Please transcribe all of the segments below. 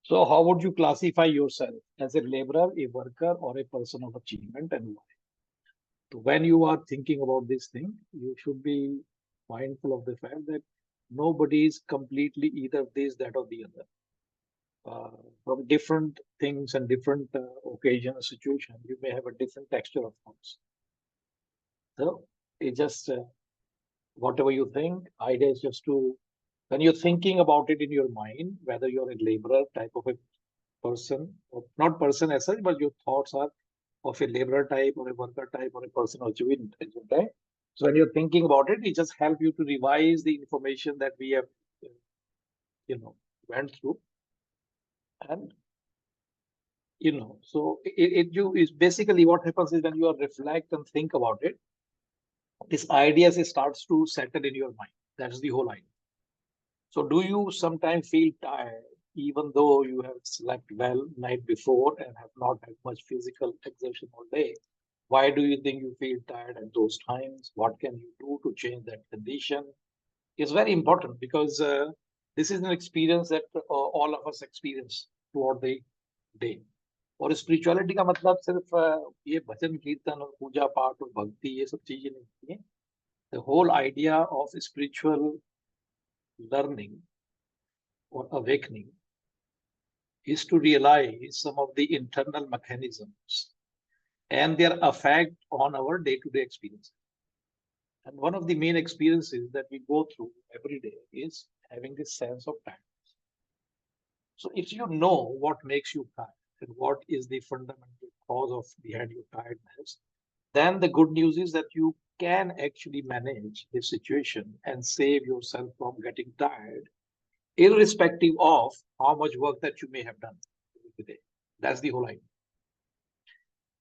So how would you classify yourself as a laborer, a worker, or a person of achievement, and why? So when you are thinking about this thing, you should be mindful of the fact that nobody is completely either this, that, or the other. From different things and different occasions, situations, you may have a different texture of thoughts. So it just whatever you think, idea is just to when you're thinking about it in your mind, whether you're a laborer type of a person, or not person as such, but your thoughts are of a laborer type or a worker type or a person of achievement type. So when you're thinking about it, it just helps you to revise the information that we have, went through, and so you is basically what happens is when you reflect and think about it, this ideas starts to settle in your mind. That's the whole idea. So do you sometimes feel tired even though you have slept well night before and have not had much physical exertion all day? Why do you think you feel tired at those times? What can you do to change that condition? It's very important because this is an experience that all of us experience throughout the day. और spirituality का मतलब सिर्फ ये भजन कीर्तन और पूजा पाठ और भक्ति ये सब चीजें नहीं है. The whole idea of spiritual learning or awakening is to realize some of the internal mechanisms and their effect on our day-to-day experience. And one of the main experiences that we go through every day is having this sense of tiredness. So if you know what makes you tired and what is the fundamental cause of behind your tiredness, then the good news is that you can actually manage the situation and save yourself from getting tired, irrespective of how much work that you may have done today. That's the whole idea.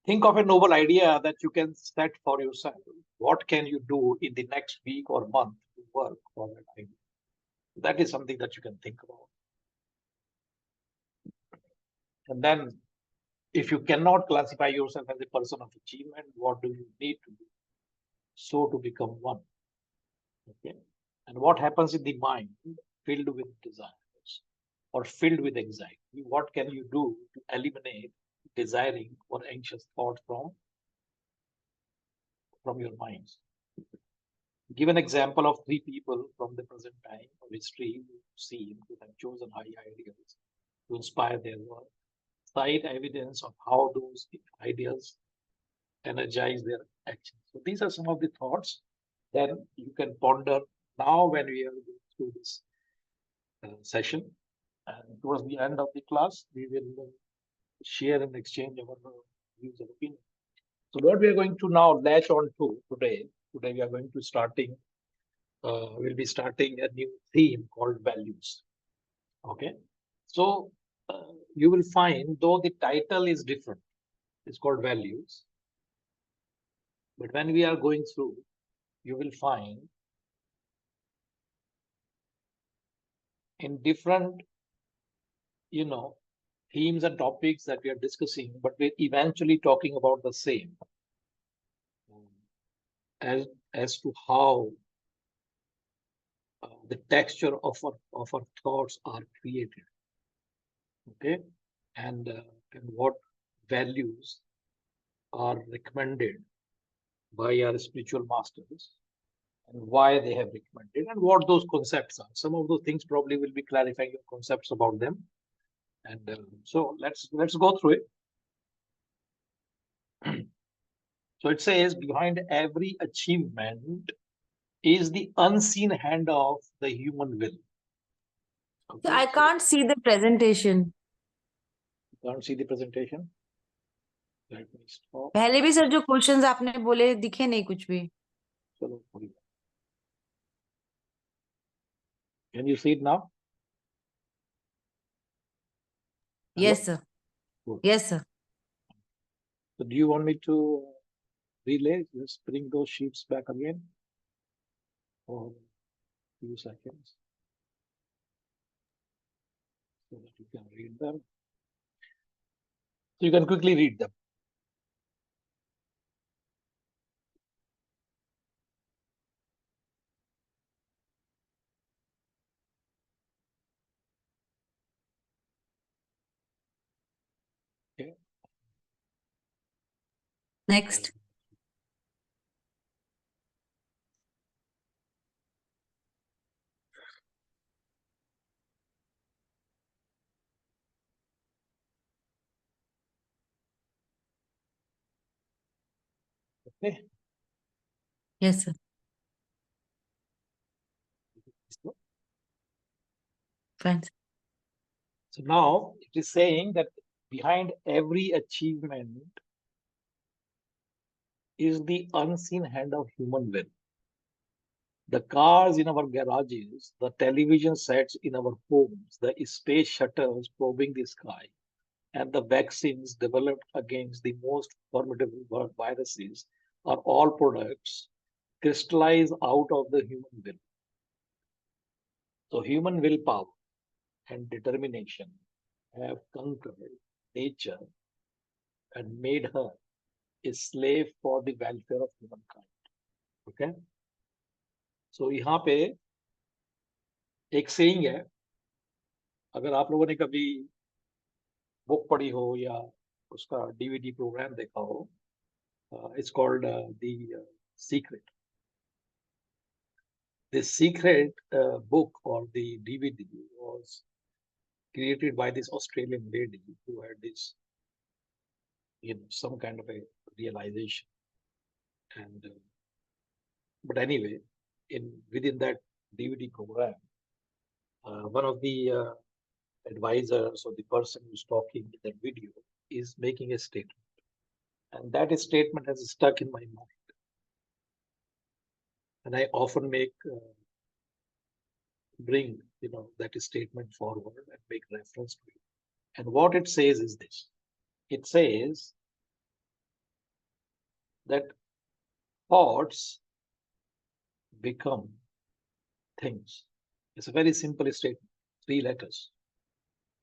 Think of a noble idea that you can set for yourself. What can you do in the next week or month to work for that idea? That is something that you can think about. And then, if you cannot classify yourself as a person of achievement, what do you need to do so to become one? Okay. And what happens in the mind filled with desires or filled with anxiety? What can you do to eliminate desiring or anxious thoughts from your minds? Give an example of 3 people from the present time of history who seem to have chosen high ideals to inspire their work. Cite evidence of how those ideas energize their actions. So these are some of the thoughts that you can ponder now when we are going through this session. And towards the end of the class, we will share and exchange our views and opinions. So what we are going to now latch on to today we are going to we'll be starting a new theme called values. Okay. So you will find, though the title is different, it's called values. But when we are going through, you will find in different, themes and topics that we are discussing, but we're eventually talking about the same as to how the texture of our thoughts are created. Okay, and what values are recommended by our spiritual masters and why they have recommended and what those concepts are. Some of those things probably will be clarifying your concepts about them. And so let's go through it. So it says, behind every achievement is the unseen hand of the human will. Okay, I can't see the presentation. You can't see the presentation? Let me stop. पहले भी sir जो questions आपने बोले दिखे नहीं कुछ भी. चलो, can you see it now? Yes, sir. Good. Yes, sir. So do you want me to relay? Just bring those sheets back again for a few seconds so that you can read them. So you can quickly read them. Next. Okay. Yes, sir. Fine. So now it is saying that behind every achievement is the unseen hand of human will. The cars in our garages, the television sets in our homes, the space shuttles probing the sky, and the vaccines developed against the most formidable viruses are all products crystallized out of the human will. So human willpower and determination have conquered nature and made her a slave for the welfare of humankind. Okay? So यहाँ पे एक saying है, अगर आप लोगों ने कभी book पढ़ी हो या उसका डीवीडी प्रोग्राम देखा हो, it's called the Secret. The Secret book or the DVD was created by this Australian lady who had this, some kind of a realization. And but anyway, within that DVD program, one of the advisors or the person who's talking in that video is making a statement, and that statement has stuck in my mind, and I often bring that statement forward and make reference to it. And what it says is this: it says that thoughts become things. It's a very simple statement, 3 letters.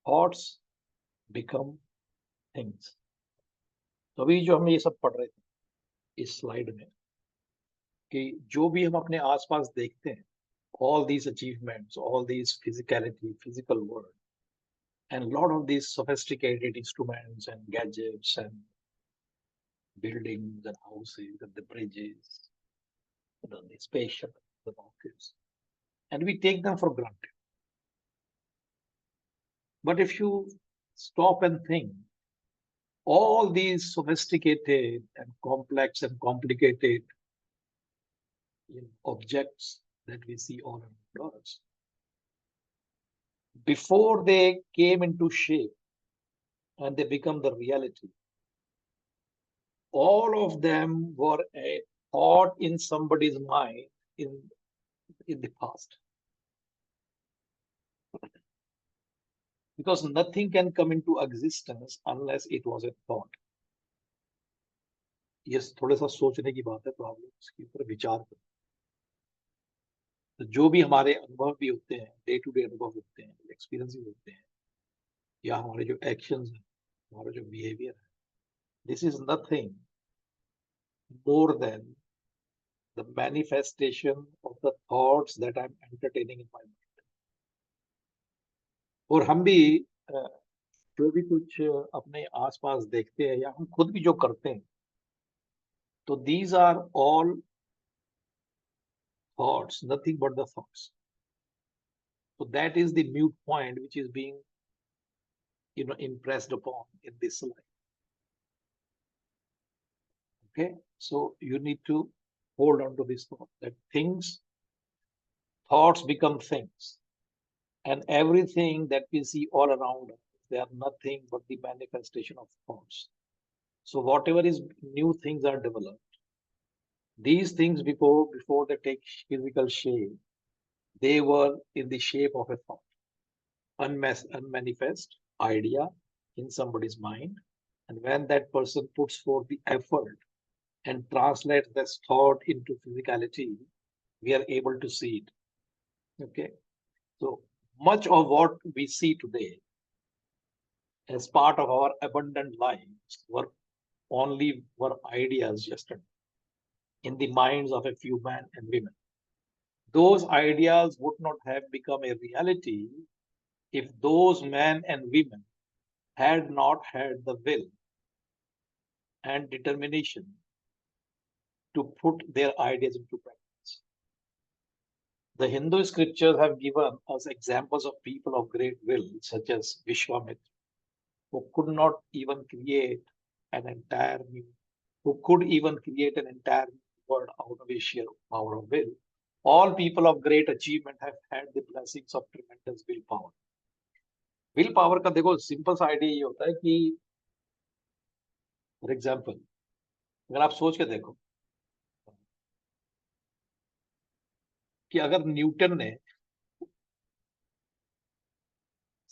Thoughts become things. तो अभी जो हम ये सब पढ़ रहे थे इस स्लाइड में कि जो भी हम अपने आसपास देखते हैं, all these achievements, all these physicality, physical world, and a lot of these sophisticated instruments and gadgets and buildings and houses and the bridges, the space shuttle, the rockets, and we take them for granted. But if you stop and think, all these sophisticated and complex and complicated objects that we see all around us, before they came into shape and they become the reality, all of them were a thought in somebody's mind in the past. Because nothing can come into existence unless it was a thought. ये थोड़ा सा सोचने की बात है, तो आप लोग इसके ऊपर विचार करें. तो जो भी हमारे अनुभव भी होते हैं, डे टू डे अनुभव होते हैं, एक्सपीरियंस होते हैं, या हमारे जो एक्शंस हैं, हमारा जो बिहेवियर है, this is nothing more than the manifestation of the thoughts that I'm entertaining in my mind. और हम भी जो भी कुछ अपने आसपास देखते हैं या हम खुद भी जो करते हैं, तो these are all thoughts, nothing but the thoughts. So that is the mute point which is being impressed upon in this slide. Okay, so you need to hold on to this thought that thoughts become things, and everything that we see all around us, they are nothing but the manifestation of thoughts. So whatever is new things are developed, these things before they take physical shape, they were in the shape of a thought, unmanifest idea in somebody's mind. And when that person puts forth the effort and translates this thought into physicality, we are able to see it. Okay, so much of what we see today as part of our abundant lives were ideas yesterday in the minds of a few men and women. Those ideas would not have become a reality if those men and women had not had the will and determination to put their ideas into practice. The Hindu scriptures have given us examples of people of great will, such as Vishwamitra, who could not even create an entire new, who could even create an entire world out of his sheer power of will. All people of great achievement have had the blessings of tremendous willpower. Will power का देखो simple सा idea ये होता है कि for example अगर आप सोच के देखो कि अगर न्यूटन ने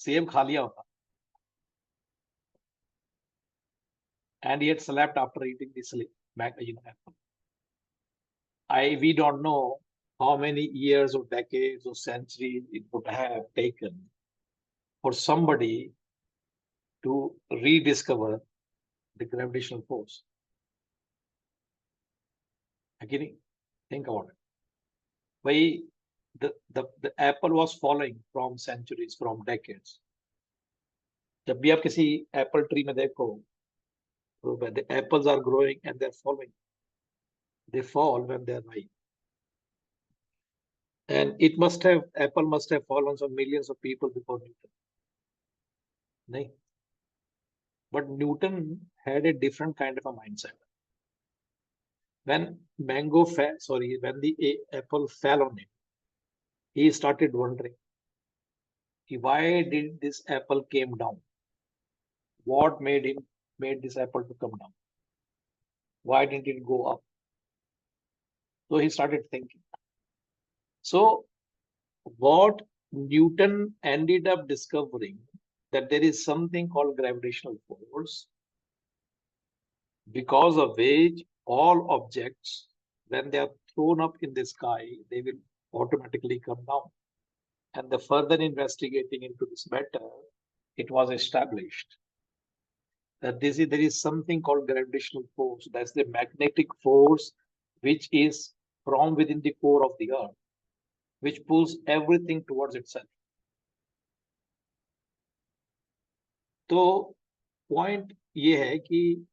सेब खा लिया होता and he had slept after eating the apple. We don't know how many years or decades or centuries it would have taken for somebody to rediscover the gravitational force. Again, think about it. Why the apple was falling from centuries, from decades. जब भी आप किसी Apple tree में देखो तो the apples are growing and they're falling. They fall when they're ripe. And apple must have fallen on millions of people before Newton. No. But Newton had a different kind of a mindset. When when the apple fell on him, he started wondering, why did this apple came down? What made this apple to come down? Why didn't it go up? So he started thinking. So what Newton ended up discovering, that there is something called gravitational force, because of which all objects, when they are thrown up in the sky, they will automatically come down. And the further investigating into this matter, it was established that there is something called gravitational force. That's the magnetic force which is from within the core of the earth, which pulls everything towards itself. तो point ये है कि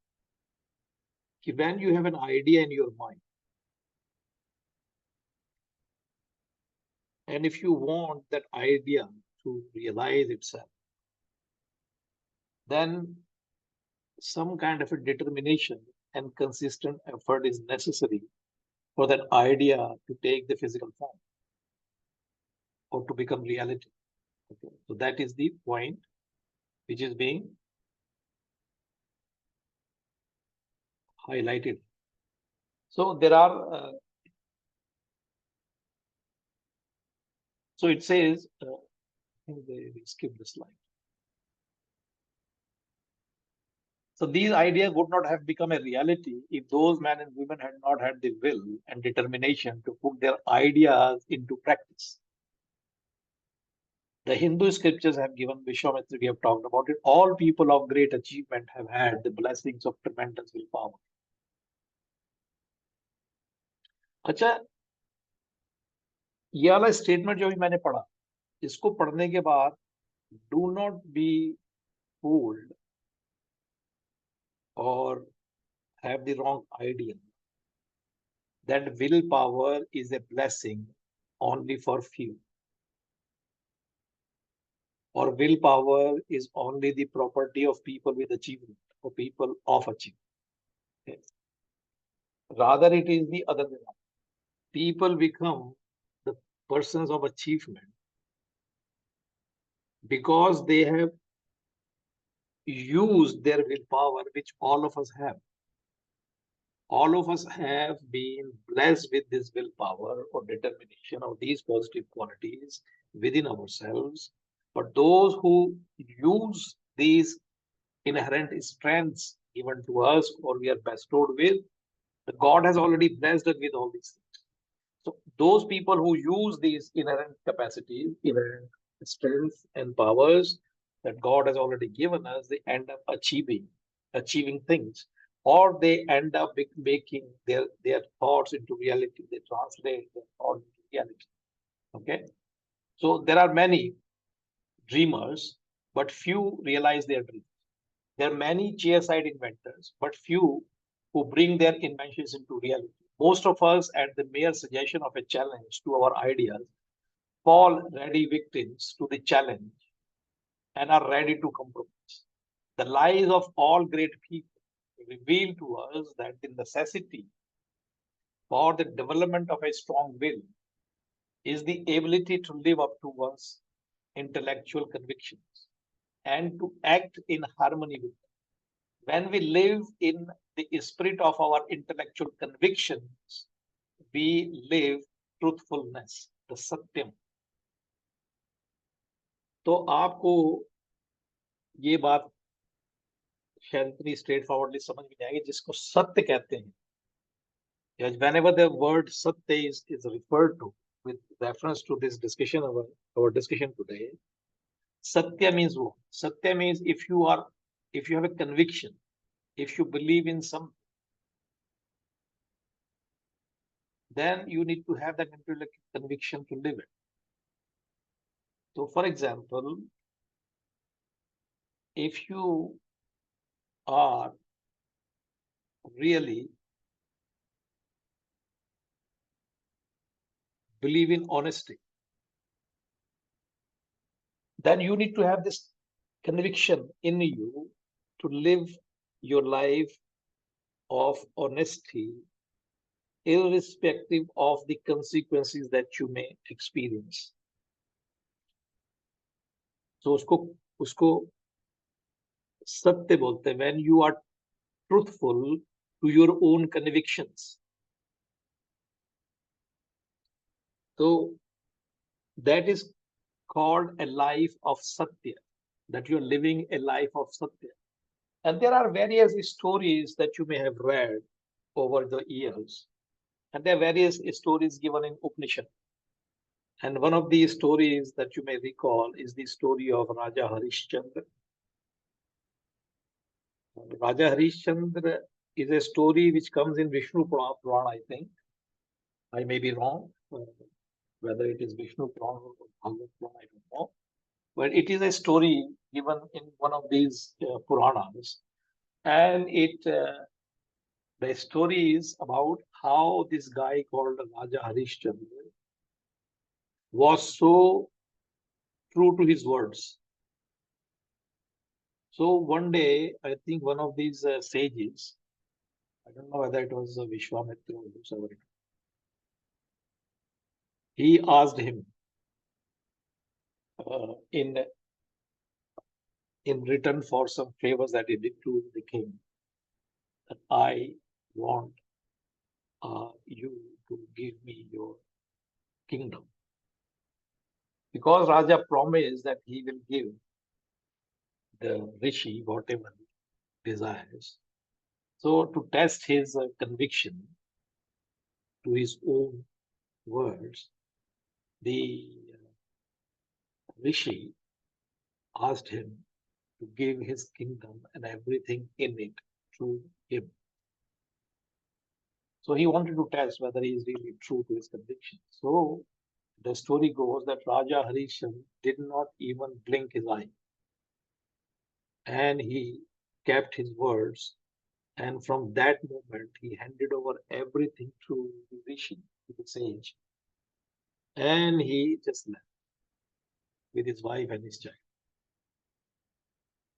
when you have an idea in your mind, and if you want that idea to realize itself, then some kind of a determination and consistent effort is necessary for that idea to take the physical form or to become reality. Okay. So that is the point which is being highlighted. So there are, so it says, I think they skip the slide. So these ideas would not have become a reality if those men and women had not had the will and determination to put their ideas into practice. The Hindu scriptures have given Vishwamitra, we have talked about it. All people of great achievement have had the blessings of tremendous willpower. अच्छा, ये वाला statement जो भी मैंने पढ़ा, इसको पढ़ने के बाद do not be fooled or have the wrong idea that willpower is a blessing only for few, or willpower is only the property of people with achievement or people of achievement. Okay. Rather, it is the other way around. People become the persons of achievement because they have used their willpower, which all of us have. All of us have been blessed with this willpower or determination of these positive qualities within ourselves. But those who use these inherent strengths given to us or we are bestowed with, God has already blessed us with all these things. So those people who use these inherent capacities, inherent strengths and powers that God has already given us, they end up achieving things, or they end up making their thoughts into reality. They translate their thoughts into reality. Okay. So there are many dreamers, but few realize their dreams. There are many chairside inventors, but few who bring their inventions into reality. Most of us, at the mere suggestion of a challenge to our ideas, fall ready victims to the challenge and are ready to compromise. The lives of all great people reveal to us that the necessity for the development of a strong will is the ability to live up to one's intellectual convictions and to act in harmony with them. When we live in the spirit of our intellectual convictions, we live truthfulness, the satyam. तो आपको ये बात शायद इतनी straight forwardly समझ में नहीं आएगी जिसको सत्य कहते हैं. Whenever the word satya is referred to with reference to this discussion, our discussion today, satya means what? Satya means if you have a conviction, if you believe in something, then you need to have that intellectual conviction to live it. So, for example, if you are really believe in honesty, then you need to have this conviction in you to live your life of honesty, irrespective of the consequences that you may experience. So usko satya bolte, when you are truthful to your own convictions. So that is called a life of satya, that you are living a life of satya. And there are various stories that you may have read over the years. And there are various stories given in Upanishad. And one of these stories that you may recall is the story of Raja Harishchandra. Raja Harishchandra is a story which comes in Vishnu Purana, I think. I may be wrong, whether it is Vishnu Purana or Bhagavad Gita, I don't know. But it is a story given in one of these Puranas. And the story is about how this guy called Raja Harishchandra was so true to his words. So one day, I think one of these sages, I don't know whether it was Vishwamitra or whosoever, he asked him in return for some favors that he did to the king, that I want you to give me your kingdom. Because Raja promised that he will give the Rishi whatever he desires. So to test his conviction to his own words, the Rishi asked him to give his kingdom and everything in it to him. So he wanted to test whether he is really true to his conviction. So the story goes that Raja Harishchandra did not even blink his eye. And he kept his words. And from that moment, he handed over everything to the Rishi, to the sage. And he just left with his wife and his child.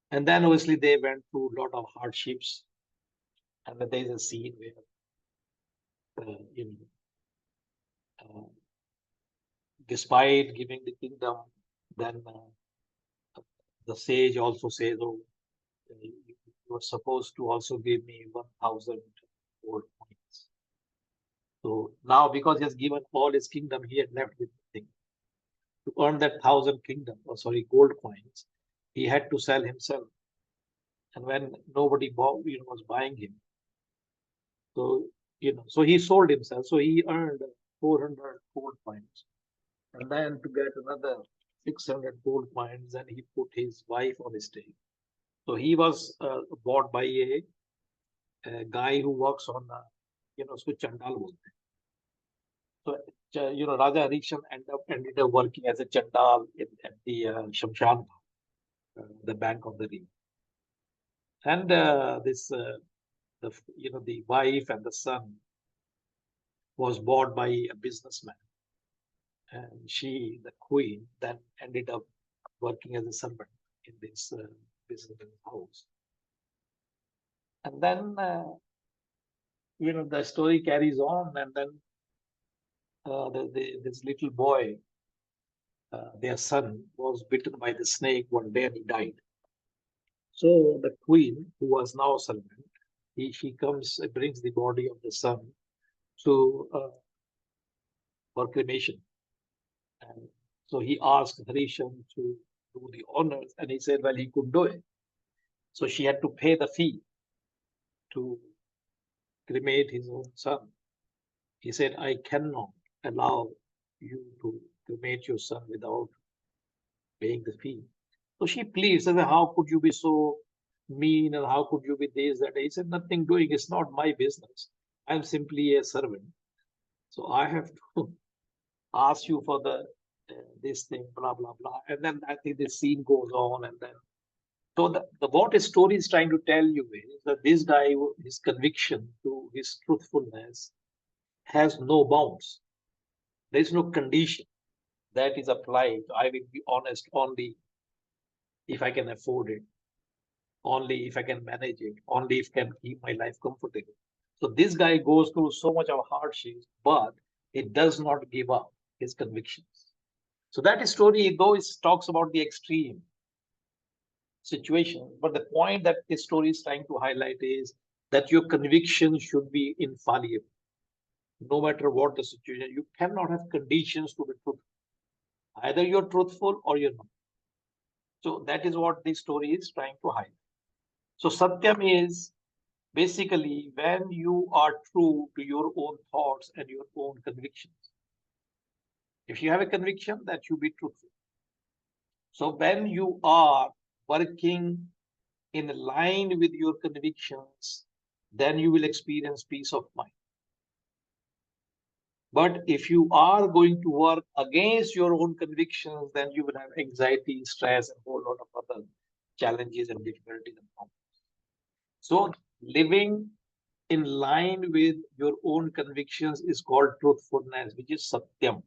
And then obviously they went through a lot of hardships. And then there's a scene where, despite giving the kingdom, then the sage also says, oh, you were supposed to also give me 1,000 gold coins. So now, because he has given all his kingdom, he had left with nothing. To earn that 1,000 gold coins, he had to sell himself. And when nobody was buying him, so so he sold himself. So he earned 400 gold coins, and then to get another 600 gold coins, and he put his wife on his stake. So he was bought by a guy who works on, usko chandal bolte hain. So Raja Harishchandra ended up working as a chandal at the Shamshan, the bank of the river. And the wife and the son was bought by a businessman, and she, the queen, then ended up working as a servant in this businessman's house. And then the story carries on, and then this little boy, their son, was bitten by the snake one day and he died. So the queen, who was now a servant, she comes, brings the body of the son to for cremation. And so he asked Harishan to do the honors, and he said, well, he could do it. So she had to pay the fee to cremate his own son. He said, I cannot allow you to cremate your son without paying the fee. So she pleads, and how could you be so mean, and how could you be this, that? He said, nothing doing, it's not my business. I'm simply a servant. So I have to ask you for this thing, blah, blah, blah. And then I think the scene goes on, and then so what his story is trying to tell you is that this guy, his conviction to his truthfulness has no bounds. There is no condition that is applied. I will be honest only if I can afford it, only if I can manage it, only if I can keep my life comfortable. So this guy goes through so much of hardships, but it does not give up his convictions. So that story, though it talks about the extreme situation, but the point that this story is trying to highlight is that your conviction should be infallible. No matter what the situation, you cannot have conditions to be truthful. Either you're truthful or you're not. So that is what this story is trying to highlight. So Satyam is basically when you are true to your own thoughts and your own convictions. If you have a conviction, that you be truthful. So when you are working in line with your convictions, then you will experience peace of mind. But if you are going to work against your own convictions, then you will have anxiety, stress, and a whole lot of other challenges and difficulties and problems. So living in line with your own convictions is called truthfulness, which is satyam.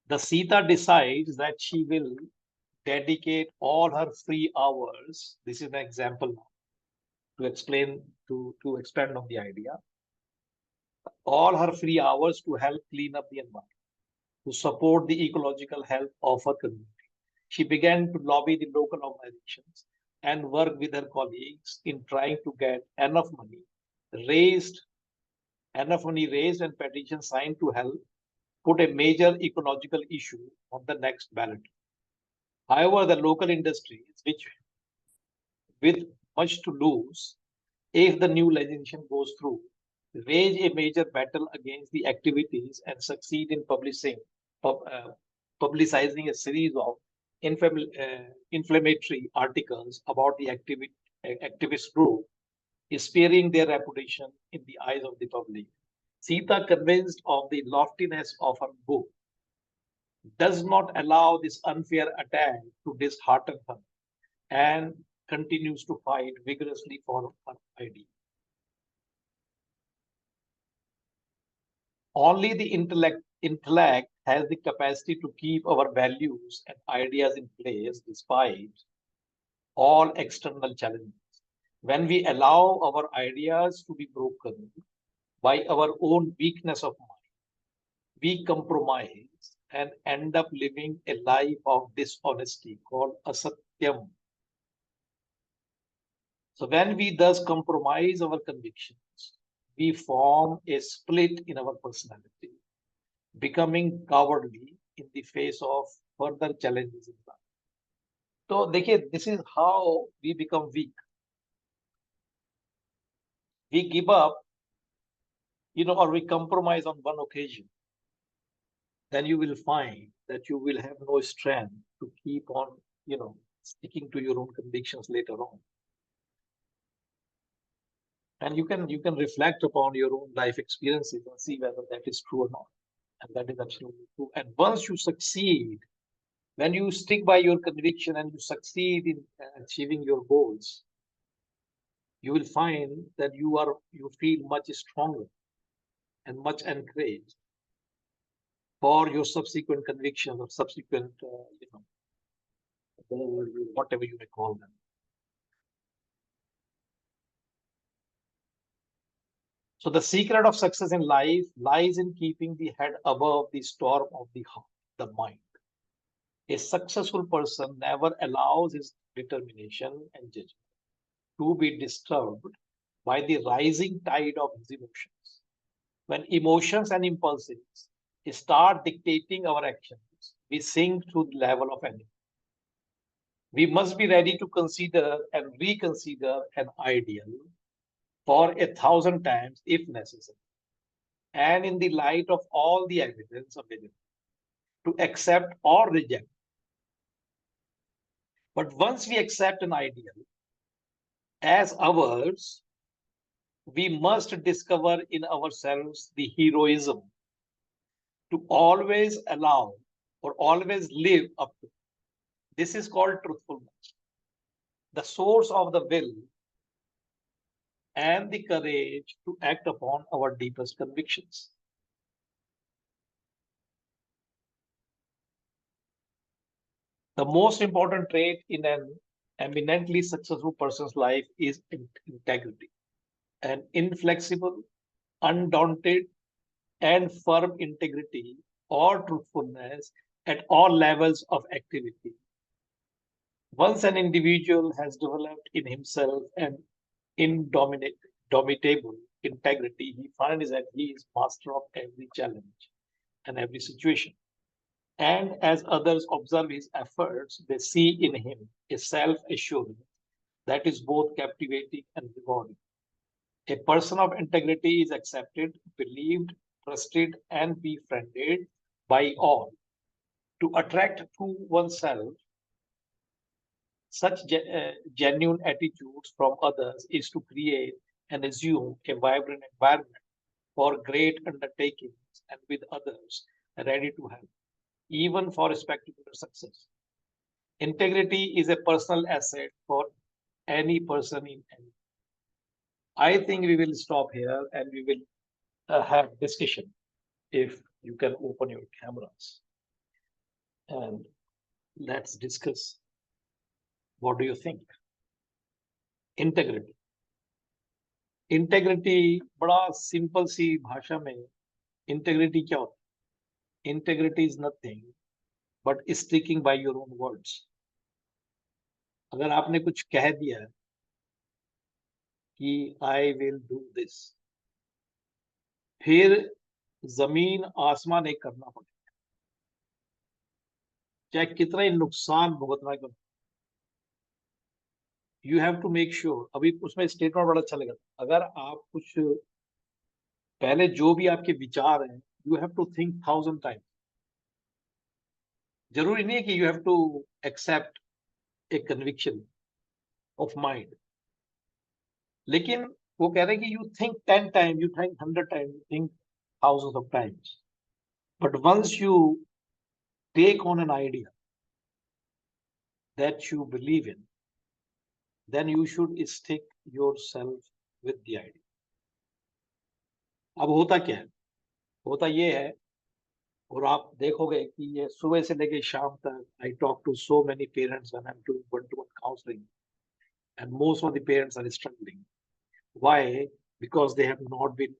The Sita decides that she will dedicate all her free hours. This is an example to explain, to expand on the idea. All her free hours to help clean up the environment, to support the ecological health of her community. She began to lobby the local organizations and work with her colleagues in trying to get enough money raised and petitions signed to help put a major ecological issue on the next ballot. However, the local industries, which with much to lose if the new legislation goes through, wage a major battle against the activities and succeed in publicizing a series of inflammatory articles about the activist group, sparing their reputation in the eyes of the public. Sita, convinced of the loftiness of her book, does not allow this unfair attack to dishearten her and continues to fight vigorously for her idea. Only the intellect has the capacity to keep our values and ideas in place despite all external challenges. When we allow our ideas to be broken by our own weakness of mind, we compromise and end up living a life of dishonesty called asatyam. So when we thus compromise our convictions, we form a split in our personality, becoming cowardly in the face of further challenges in life. So this is how we become weak. We give up, or we compromise on one occasion. Then you will find that you will have no strength to keep on, sticking to your own convictions later on. And you can reflect upon your own life experiences and see whether that is true or not. And that is absolutely true. And once you succeed When you stick by your conviction and you succeed in achieving your goals, you will find that you feel much stronger and much encouraged for your subsequent convictions or subsequent, whatever you may call them. So the secret of success in life lies in keeping the head above the storm of the heart, the mind. A successful person never allows his determination and judgment to be disturbed by the rising tide of his emotions. When emotions and impulses start dictating our actions, we sink to the level of enemy. We must be ready to consider and reconsider an ideal for 1,000 times if necessary, and in the light of all the evidence available, to accept or reject. But once we accept an ideal as ours, we must discover in ourselves the heroism to always allow or always live up to. This is called truthfulness, the source of the will and the courage to act upon our deepest convictions. The most important trait in an eminently successful person's life is integrity. An inflexible, undaunted, and firm integrity or truthfulness at all levels of activity. Once an individual has developed in himself an indomitable integrity, he finds that he is master of every challenge and every situation. And as others observe his efforts, they see in him a self-assurance that is both captivating and rewarding. A person of integrity is accepted, believed, trusted, and befriended by all. To attract to oneself such genuine attitudes from others is to create and assume a vibrant environment for great undertakings and with others ready to help, even for a spectacular success. Integrity is a personal asset for any person in any. I think we will stop here and we will have discussion if you can open your cameras and let's discuss. What do you think? Integrity. Integrity बड़ा simple सी भाषा में integrity क्या होता है? Integrity is nothing but sticking by your own words. अगर आपने कुछ कह दिया कि आई विल डू दिस, फिर जमीन आसमान एक करना पड़ेगा, चाहे कितना ही नुकसान भुगतना क्यों. You have to make sure. अभी उसमें स्टेटमेंट बड़ा अच्छा लगा. अगर आप कुछ पहले जो भी आपके विचार हैं, you have to think 1,000 times. जरूरी नहीं है कि you have to accept a conviction of mind, लेकिन वो कह रहे हैं कि you think 10 time, you think 100 time, you think thousands of times. But once you take on an idea that you believe in, then you should stick yourself with the idea. अब होता क्या है? होता ये है, और आप देखोगे कि ये सुबह से लेके शाम तक I talk to so many parents when I'm doing one-to-one counseling, and most of the parents are struggling. Why? Because they have not been,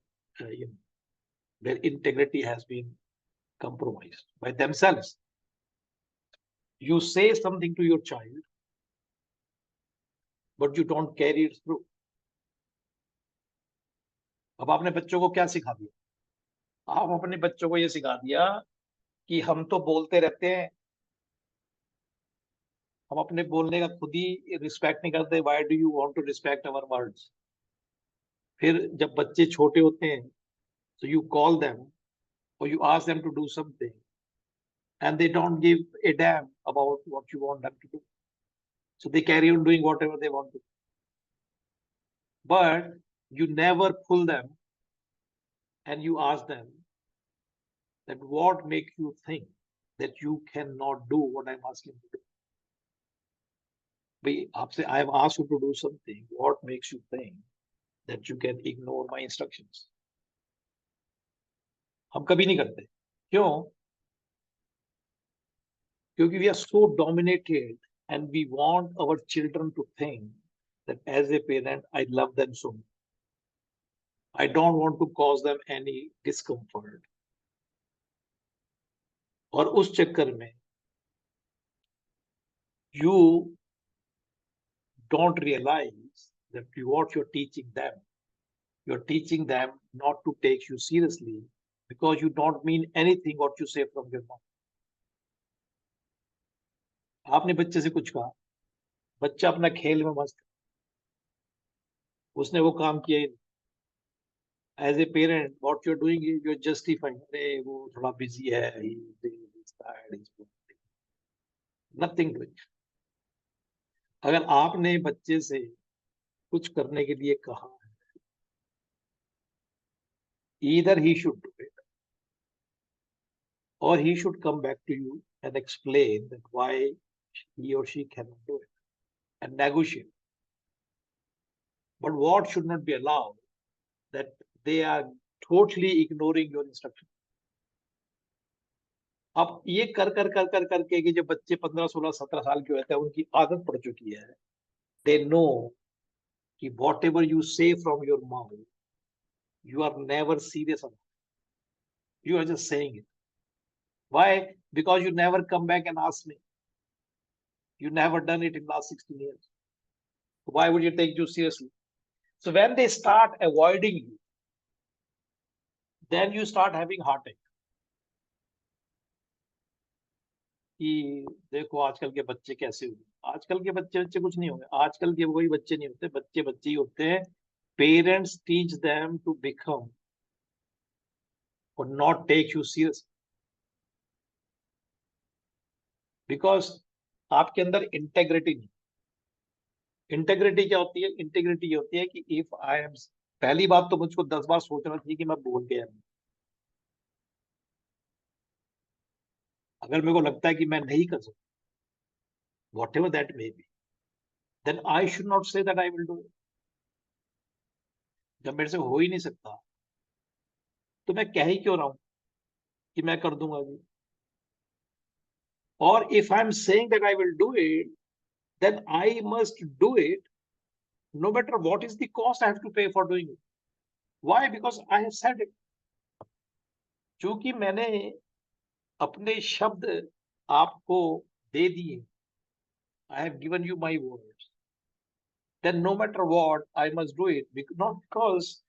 their integrity has been compromised by themselves. You say something to your child, but you don't carry it through. अब आपने बच्चों को क्या सिखा दिया? आप अपने बच्चों को ये सिखा दिया कि हम तो बोलते रहते हैं, हम अपने बोलने का खुद ही रिस्पेक्ट नहीं करते. Why do you want to respect our words? फिर जब बच्चे छोटे होते हैं, so you call them or you ask them to do something and they don't give a damn about what you want them to do, so they carry on doing whatever they want to. But you never pull them and you ask them that what makes you think that you cannot do what I'm asking you to do. I have asked you to do something. What makes you think that you can ignore my instructions? हम कभी नहीं करते. क्यों? क्योंकि we are so dominated and we want our children to think that as a parent, I love them so much. I don't want to cause them any discomfort. और उस चक्कर में you don't realize that what you're teaching them. You're teaching them not to take you seriously because you don't mean anything what you say from your mouth. आपने बच्चे से कुछ कहा, बच्चा अपना खेल में मस्त, उसने वो काम किया ही नहीं. As a parent, what you're doing is you're justifying. अरे वो थोड़ा busy है, he's tired, he's nothing doing. अगर आपने बच्चे से कुछ करने के लिए कहा है, either he should do it or he should come back to you and explain that why he or she cannot do it and negotiate. But what should not be allowed that they are totally ignoring your instruction. अब ये कर करके कि जब बच्चे 15, 16, 17 साल के होते हैं, उनकी आदत पड़ चुकी है. They know कि whatever you say from your mouth, you are never serious about it. You are just saying it. Why? Because you never come back and ask me. You never done it in last 16 years. Why would you take you seriously? So when they start avoiding you, then you start having heartache. कि देखो आजकल के बच्चे कैसे हुए. आजकल के बच्चे कुछ नहीं होंगे. आजकल के वही बच्चे नहीं होते, बच्चे ही होते हैं. Parents teach them to become or not take you seriously. Because आपके अंदर इंटेग्रिटी नहीं. इंटेग्रिटी क्या होती है? इंटेग्रिटी ये होती है कि इफ आई एम, पहली बात तो मुझको 10 बार सोचना चाहिए कि मैं बोल गया. अगर मेरे को लगता है कि मैं नहीं कर सकता, whatever that may be, then I should not say that I will do it. जब मेरे से हो ही नहीं सकता तो मैं कह ही क्यों रहा हूं कि मैं कर दूंगा जी. और if I'm saying that I will do it, then I must do it no matter what is the cost I have to pay for doing it. Why? Because I have said it. क्योंकि मैंने अपने शब्द आपको दे दिए, I have given you my words, then no matter what I must do it, not because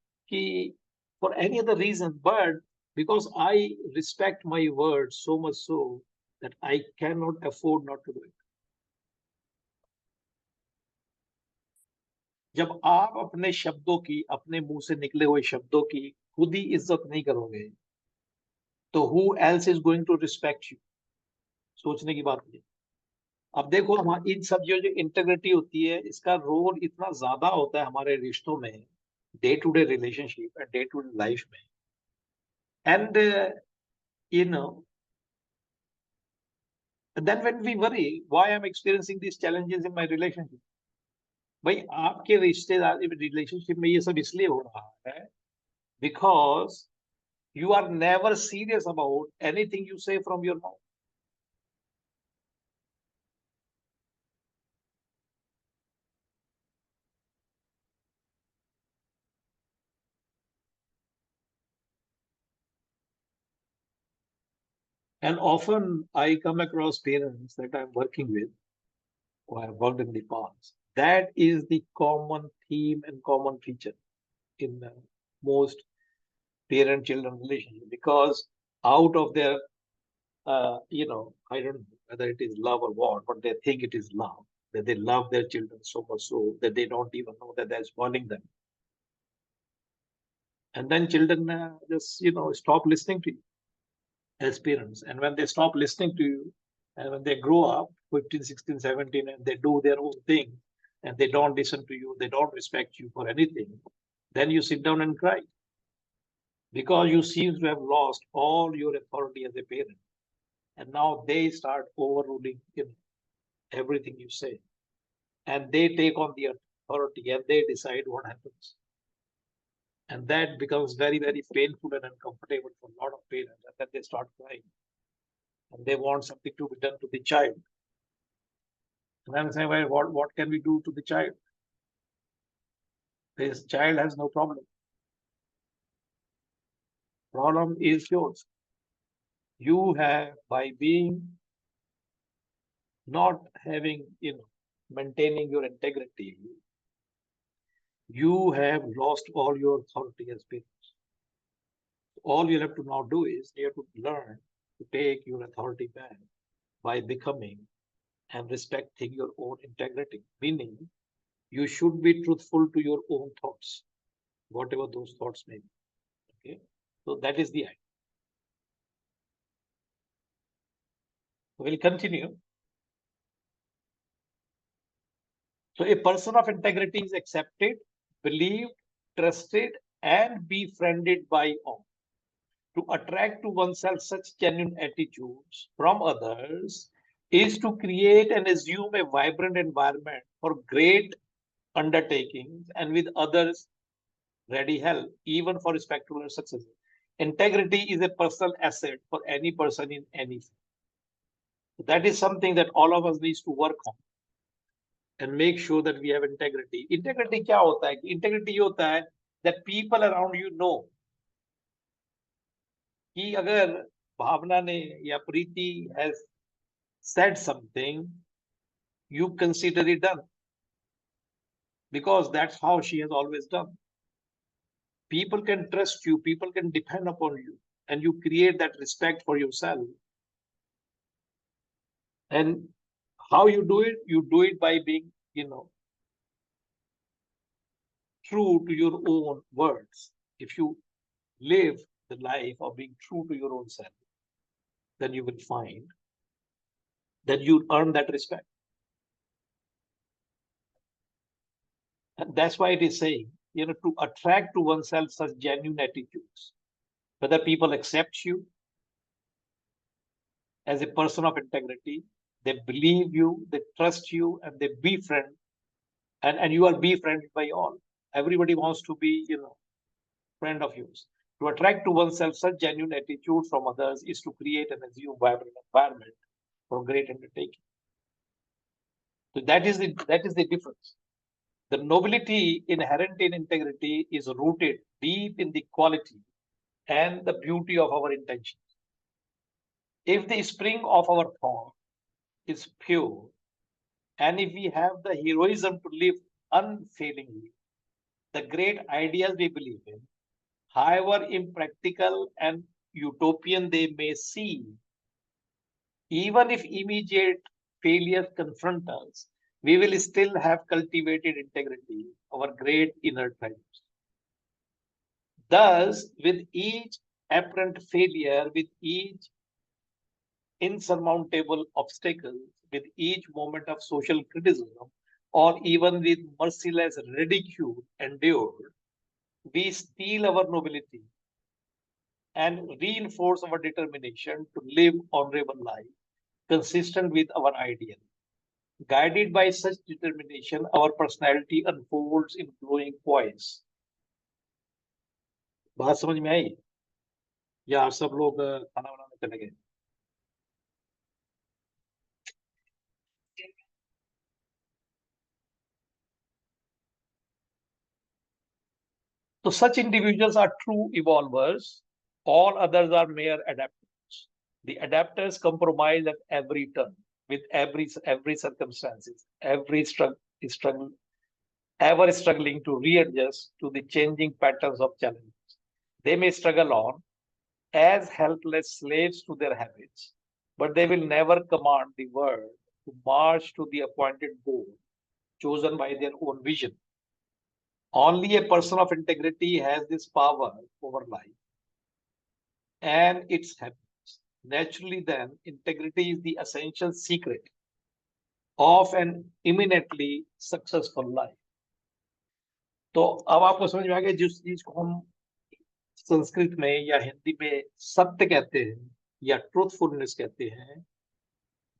for any other reason, but because I respect my words so much so that I cannot afford not to do it. जब आप अपने शब्दों की, अपने मुंह से निकले हुए शब्दों की खुद ही इज्जत नहीं करोगे, तो who else is going to respect you? सोचने की बात है. अब देखो हमारी इन सब जो इंटीग्रिटी होती है, इसका रोल इतना ज्यादा होता है हमारे रिश्तों में, day to day relationship and day to day life में. And then when we worry why I'm experiencing these challenges in my relationship, भाई आपके रिश्तेदार रिलेशनशिप में ये सब इसलिए हो रहा है because you are never serious about anything you say from your mouth. And often I come across parents that I'm working with, who I have worked in the past. That is the common theme and common feature in most parent-children relationship, because out of their, I don't know whether it is love or what, but they think it is love, that they love their children so much so that they don't even know that they're spoiling them. And then children just, stop listening to you as parents. And when they stop listening to you, and when they grow up, 15, 16, 17, and they do their own thing, and they don't listen to you, they don't respect you for anything, then you sit down and cry. Because you seem to have lost all your authority as a parent. And now they start overruling everything you say. And they take on the authority and they decide what happens. And that becomes very, very painful and uncomfortable for a lot of parents. And then they start crying. And they want something to be done to the child. And I'm saying, well, what can we do to the child? This child has no problem. Problem is yours. You have, by being not having, maintaining your integrity, you have lost all your authority as parents. All you have to now do is you have to learn to take your authority back by becoming and respecting your own integrity. Meaning, you should be truthful to your own thoughts, whatever those thoughts may be. Okay, so that is the idea. We'll continue. So a person of integrity is accepted, believed, trusted, and befriended by all. To attract to oneself such genuine attitudes from others is to create and assume a vibrant environment for great undertakings and with others ready help, even for spectacular successes. Integrity is a personal asset for any person in any field. That is something that all of us needs to work on and make sure that we have integrity. Integrity क्या होता है? Integrity ये होता है that people around you know कि अगर भावना ने या प्रीति has said something, you consider it done because that's how she has always done. People can trust you, people can depend upon you, and you create that respect for yourself. And how you do it? You do it by being, true to your own words. If you live the life of being true to your own self, then you will find that you earn that respect. And that's why it is saying, to attract to oneself such genuine attitudes, whether people accept you as a person of integrity, they believe you, they trust you, and they befriend, and you are befriended by all. Everybody wants to be, friend of yours. To attract to oneself such genuine attitude from others is to create and assume vibrant environment for great undertaking. So that is the difference. The nobility inherent in integrity is rooted deep in the quality and the beauty of our intentions. If the spring of our thought is pure, and if we have the heroism to live unfailingly, the great ideas we believe in, however impractical and utopian they may seem, even if immediate failures confront us, we will still have cultivated integrity, our great inner values. Thus, with each apparent failure, with each insurmountable obstacle, with each moment of social criticism, or even with merciless ridicule endured, we steal our nobility and reinforce our determination to live honorable life consistent with our ideal. Guided by such determination, our personality unfolds in glowing poise. बात समझ में आई या आप सब लोग खाना बनाने चले गए? So such individuals are true evolvers. All others are mere adapters. The adapters compromise at every turn with every circumstances, every struggle, ever struggling to readjust to the changing patterns of challenges. They may struggle on as helpless slaves to their habits, but they will never command the world to march to the appointed goal chosen by their own vision. Only a person of integrity has this power over life and its happiness. Naturally, then, integrity is the essential secret of an eminently successful life. तो अब आपको समझ में आ गया जिस चीज को हम संस्कृत में या हिंदी में सत्य कहते हैं, या ट्रूथफुलनेस कहते हैं,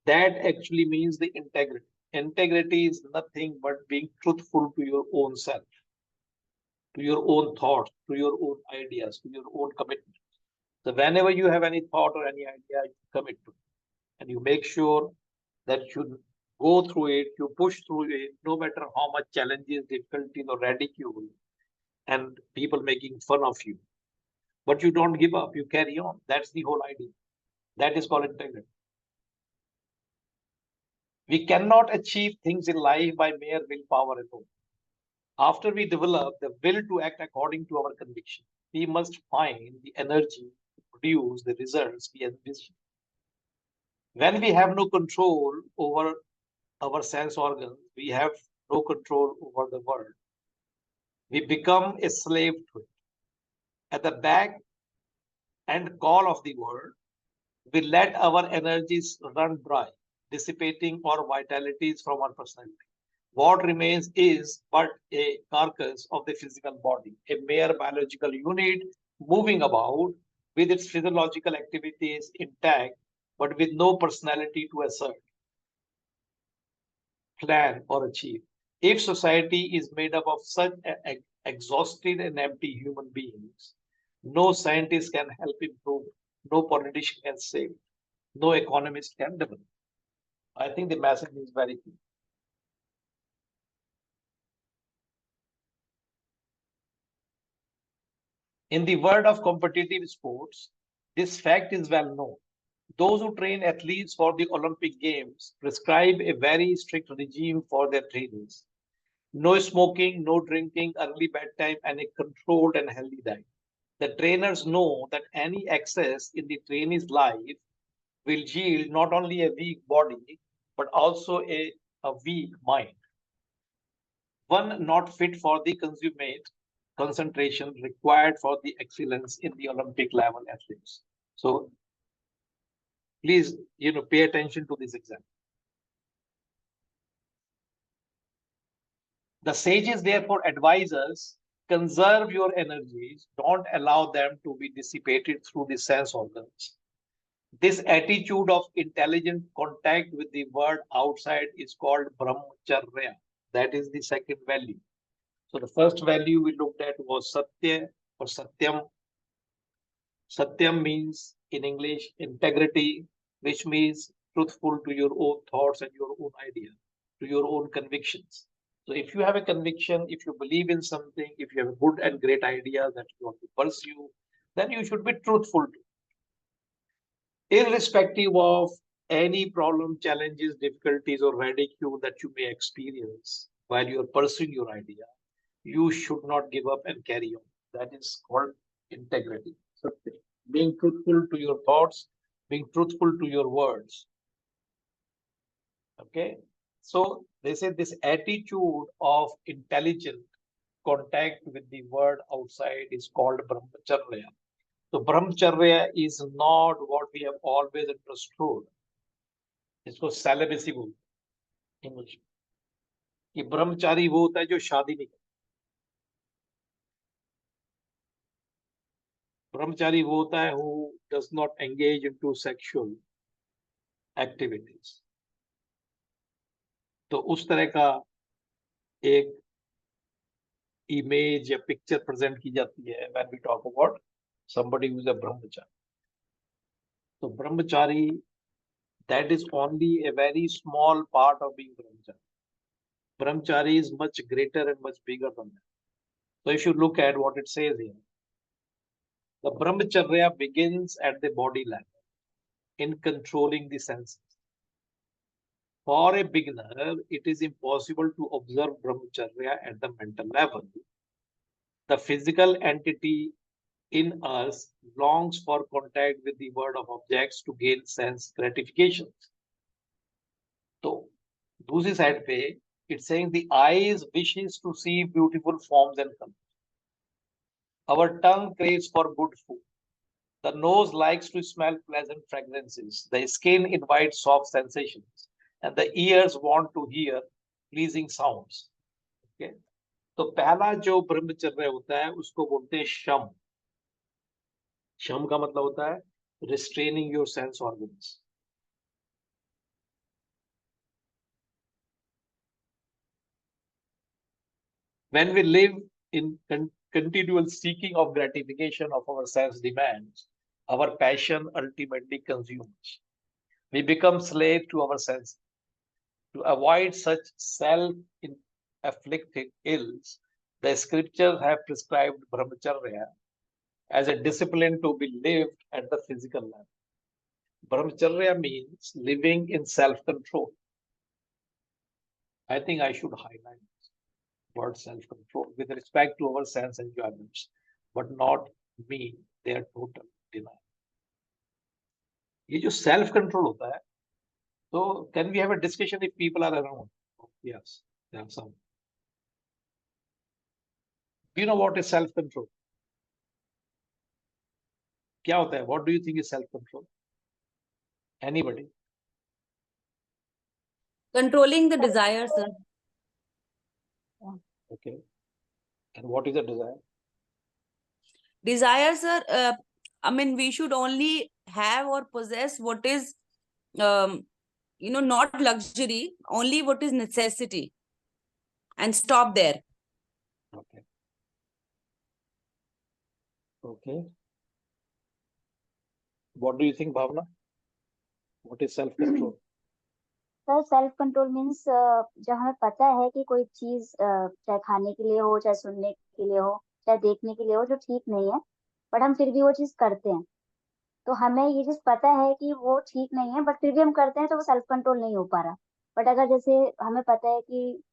that actually means the integrity. Integrity is nothing but being truthful to your own self, to your own thoughts, to your own ideas, to your own commitment. So whenever you have any thought or any idea, you commit to it, and you make sure that you go through it, you push through it, no matter how much challenges, difficulties, or ridicule, and people making fun of you. But you don't give up, you carry on. That's the whole idea. That is called integrity. We cannot achieve things in life by mere willpower alone. After we develop the will to act according to our conviction, we must find the energy to produce the results we envision. When we have no control over our sense organs, we have no control over the world. We become a slave to it. At the back and call of the world, we let our energies run dry, dissipating our vitalities from our personality. What remains is but a carcass of the physical body, a mere biological unit moving about with its physiological activities intact, but with no personality to assert, plan, or achieve. If society is made up of such exhausted and empty human beings, no scientist can help improve, no politician can save, no economist can develop. I think the message is very clear. In the world of competitive sports, this fact is well known. Those who train athletes for the Olympic Games prescribe a very strict regime for their trainings. No smoking, no drinking, early bedtime, and a controlled and healthy diet. The trainers know that any excess in the trainee's life will yield not only a weak body, but also a weak mind. One not fit for the consummate concentration required for the excellence in the Olympic level athletes. So please, pay attention to this example. The sages therefore advise us, conserve your energies, don't allow them to be dissipated through the sense organs. This attitude of intelligent contact with the world outside is called brahmacharya. That is the second value. So the first value we looked at was satya or satyam. Satyam means in English integrity, which means truthful to your own thoughts and your own ideas, to your own convictions. So if you have a conviction, if you believe in something, if you have a good and great idea that you want to pursue, then you should be truthful to it. Irrespective of any problem, challenges, difficulties, or ridicule that you may experience while you are pursuing your idea, you should not give up and carry on. That is called integrity. So being truthful to your thoughts, being truthful to your words. Okay. So they say this attitude of intelligent contact with the world outside is called brahmacharya. So brahmacharya is not what we have always understood. इसको celibacy बोलते हैं English में, कि ब्रह्मचारी वो होता है जो शादी नहीं करता. ब्रह्मचारी वो होता है who does not engage into sexual activities. तो उस तरह का एक इमेज या पिक्चर प्रेजेंट की जाती है when we talk about somebody who is a brahmachari. So brahmachari, that is only a very small part of being brahmachari. Brahmachari is much greater and much bigger than that. So if you look at what it says here, the brahmacharya begins at the body level in controlling the senses. For a beginner, it is impossible to observe brahmacharya at the mental level. The physical entity in us longs for contact with the world of objects to gain sense gratification. So, दूसरी side पे it's saying the eyes wishes to see beautiful forms and colors. Our tongue craves for good food. The nose likes to smell pleasant fragrances. The skin invites soft sensations. And the ears want to hear pleasing sounds. Okay? तो पहला जो ब्रह्मचर्य होता है उसको बोलते हैं शम. शम का मतलब होता है restraining your sense organs. When we live in continual seeking of gratification of our sense demands, our passion ultimately consumes. We become slaves to our senses. To avoid such self-afflicted ills, the scriptures have prescribed brahmacharya as a discipline to be lived at the physical level. Brahmacharya means living in self-control. I think I should highlight word self-control with respect to our sense enjoyments, but not mean their total denial. ये जो self control होता है, so can we have a discussion if people are around? Yes, there are some. Do you know what is self control? क्या होता है? What do you think is self control? Anybody? Controlling the desires, sir. Okay. And what is the desire? Desires, sir. I mean, we should only have or possess what is, not luxury, only what is necessity, and stop there. Okay. Okay. What do you think, Bhavna? What is self control? Sir self control means जब हमें पता है कि कोई चीज चाहे खाने के लिए हो, चाहे सुनने के लिए हो, चाहे देखने के लिए हो, जो ठीक नहीं है, बट हम फिर भी वो चीज करते हैं। तो हमें ये चीज पता है कि वो ठीक नहीं है, बट फिर भी हम करते हैं, तो वो सेल्फ कंट्रोल नहीं हो पा रहा। बट अगर जैसे हमें पता है कि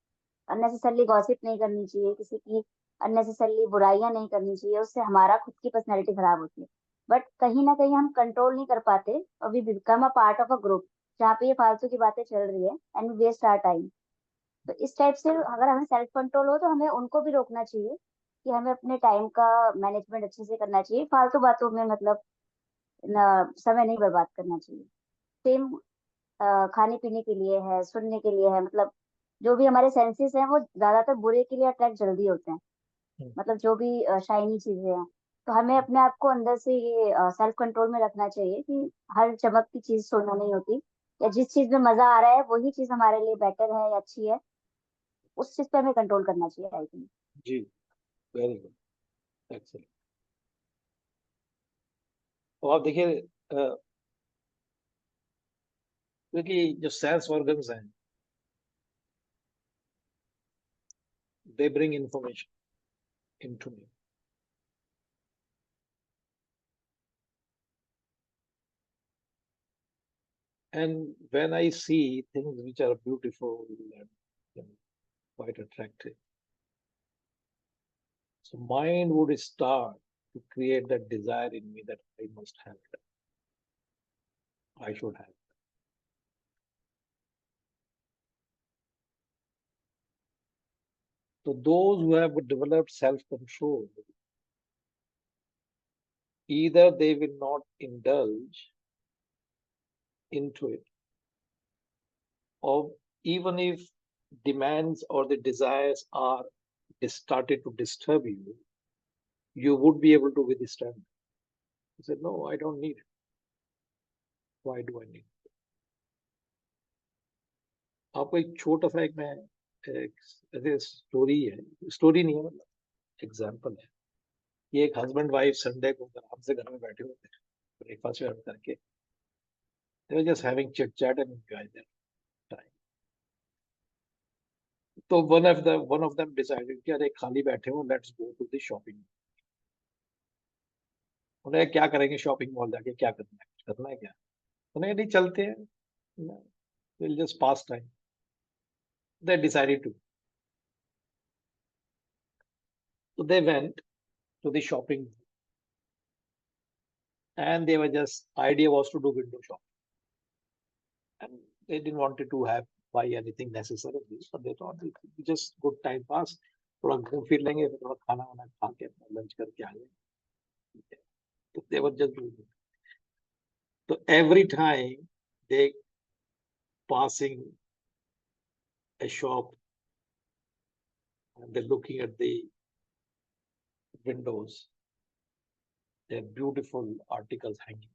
अननेसेसरली गॉसिप नहीं करनी चाहिए, किसी की अननेसेसरली बुराइयां नहीं करनी चाहिए, उससे हमारा खुद की पर्सनैलिटी खराब होती है, बट कहीं ना कहीं हम कंट्रोल नहीं कर पाते और we become a part of a group जहाँ पे ये फालतू की बातें चल रही है and we waste our time. तो इस टाइप से अगर हमें सेल्फ कंट्रोल हो तो हमें उनको भी रोकना चाहिए कि हमें अपने टाइम का मैनेजमेंट अच्छे से करना चाहिए, फालतू बातों में मतलब समय नहीं बर्बाद करना चाहिए। सेम खाने पीने के लिए है, सुनने के लिए है, मतलब जो भी हमारे सेंसेस हैं वो ज्यादातर बुरे के लिए अट्रैक्ट जल्दी होते हैं, मतलब जो भी शाइनी चीजें हैं। तो हमें अपने आप को अंदर से ये सेल्फ कंट्रोल में रखना चाहिए कि हर चमकती चीज सोना नहीं होती, या जिस चीज में मजा आ रहा है वही चीज हमारे लिए बेटर है या अच्छी है, उस चीज पे हमें कंट्रोल करना चाहिए आई थिंक। जी, वेरी गुड, एक्सेलेंट। तो आप देखिए, क्योंकि जो सेंस ऑर्गन्स हैं, they bring information into me. And when I see things which are beautiful and quite attractive, so mind would start to create that desire in me that I must have that. I should have. So those who have developed self-control, either they will not indulge into it, or even if demands or the desires are started to disturb you, you would be able to withstand. You said, no, I don't need it. Why do I need it? आपको एक छोटा सा एक मैं ऐसे story है, story नहीं है, मतलब एग्जाम्पल है। ये एक हस्बैंड वाइफ संडे को आराम से घर में बैठे होते हैं, ब्रेकफास्ट करके, they were just having chit chat and enjoy their time. तो one of them decided कि अरे खाली बैठे हो, let's go to the shopping. उन्हें क्या करेंगे शॉपिंग मॉल जाके, क्या करना है क्या? उन्हें नहीं चलते हैं, we'll just pass time. They decided to. So they went to the shopping and they were just, idea was to do window shopping. And they didn't want to have buy anything necessary, but they thought it just good time pass. थोड़ा घूम फिर लेंगे, थोड़ा खाना वाना खा के lunch करके आ जाएंगे. So they were just doing it. So every time they passing a shop and they're looking at the windows, there are beautiful articles hanging.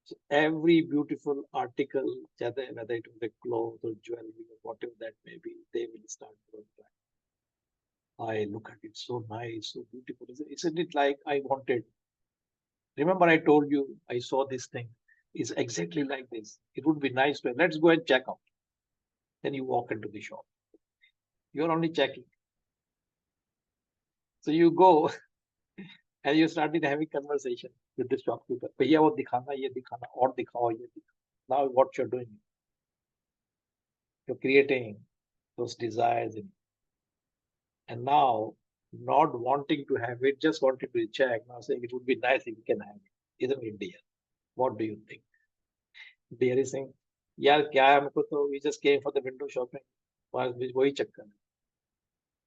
So every beautiful article, whether it was a clothes or jewelry or whatever that may be, they will start going back. I look at it, so nice, so beautiful. Isn't it like I wanted? Remember, I told you I saw this thing. It's exactly like this. It would be nice to let's go and check out. Then you walk into the shop. You're only checking. So you go and you started having conversation with the shopkeeper. भैया वो दिखाना, ये दिखाना, और दिखाओ, ये दिखाओ. Now what you're doing? You're creating those desires in, and now not wanting to have it, just wanting to check. Now saying it would be nice if we can have it. Isn't it, dear? What do you think? Dear is saying, यार क्या है, हमको तो we just came for the window shopping. बस वही चक्कर है.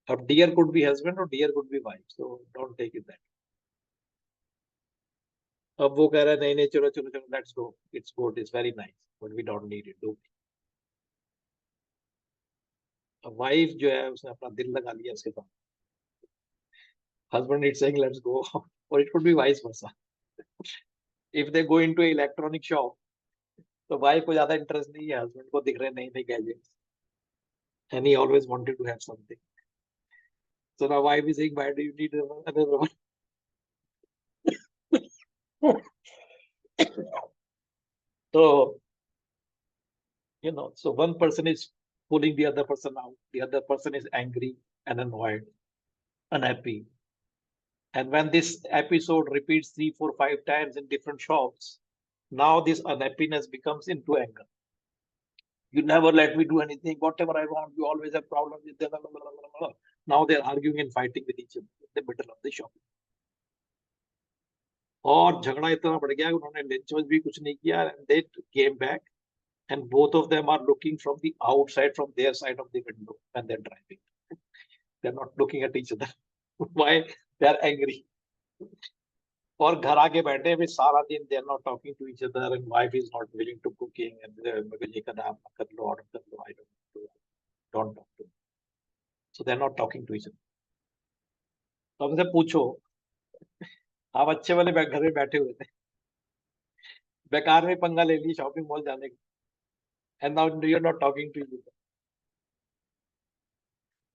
अब dear could be husband or dear could be wife, so don't take it that. अब वो कह रहा है नहीं नहीं चलो चलो चलो let's go. It's good, it's very nice, but we don't need it. Do wife जो है उसने अपना दिल लगा लिया उसके साथ. Husband is saying let's go, or it could be vice versa. If they go into an electronic shop, तो वाइफ को ज्यादा इंटरेस्ट नहीं है, हस्बैंड को दिख रहे नए नए gadgets, and he always wanted to have something. So now wife is saying, why do you need another one? So so one person is pulling the other person out, the other person is angry and annoyed, unhappy. And when this episode repeats 3, 4, 5 times in different shops, now this unhappiness becomes into anger. You never let me do anything, whatever I want, you always have problems with them. Now they're arguing and fighting with each other in the middle of the shop. और झगड़ा इतना बढ़ गया उन्होंने lunch भी कुछ नहीं किया, and they came back and both of them are looking from the outside, from their side of the window when they're driving. They're not looking at each other. Why? They're angry. और घर आके बैठे भी सारा दिन, they are not talking to each other, and wife is not willing to cooking, and ये करना आप कर लो, order कर लो, I don't talk to them. So they're not talking to each other. तो हमसे पूछो, आप अच्छे वाले घर में बैठे हुए थे, बेकार में पंगा ले ली शॉपिंग मॉल जाने का, and now you're not talking to each other.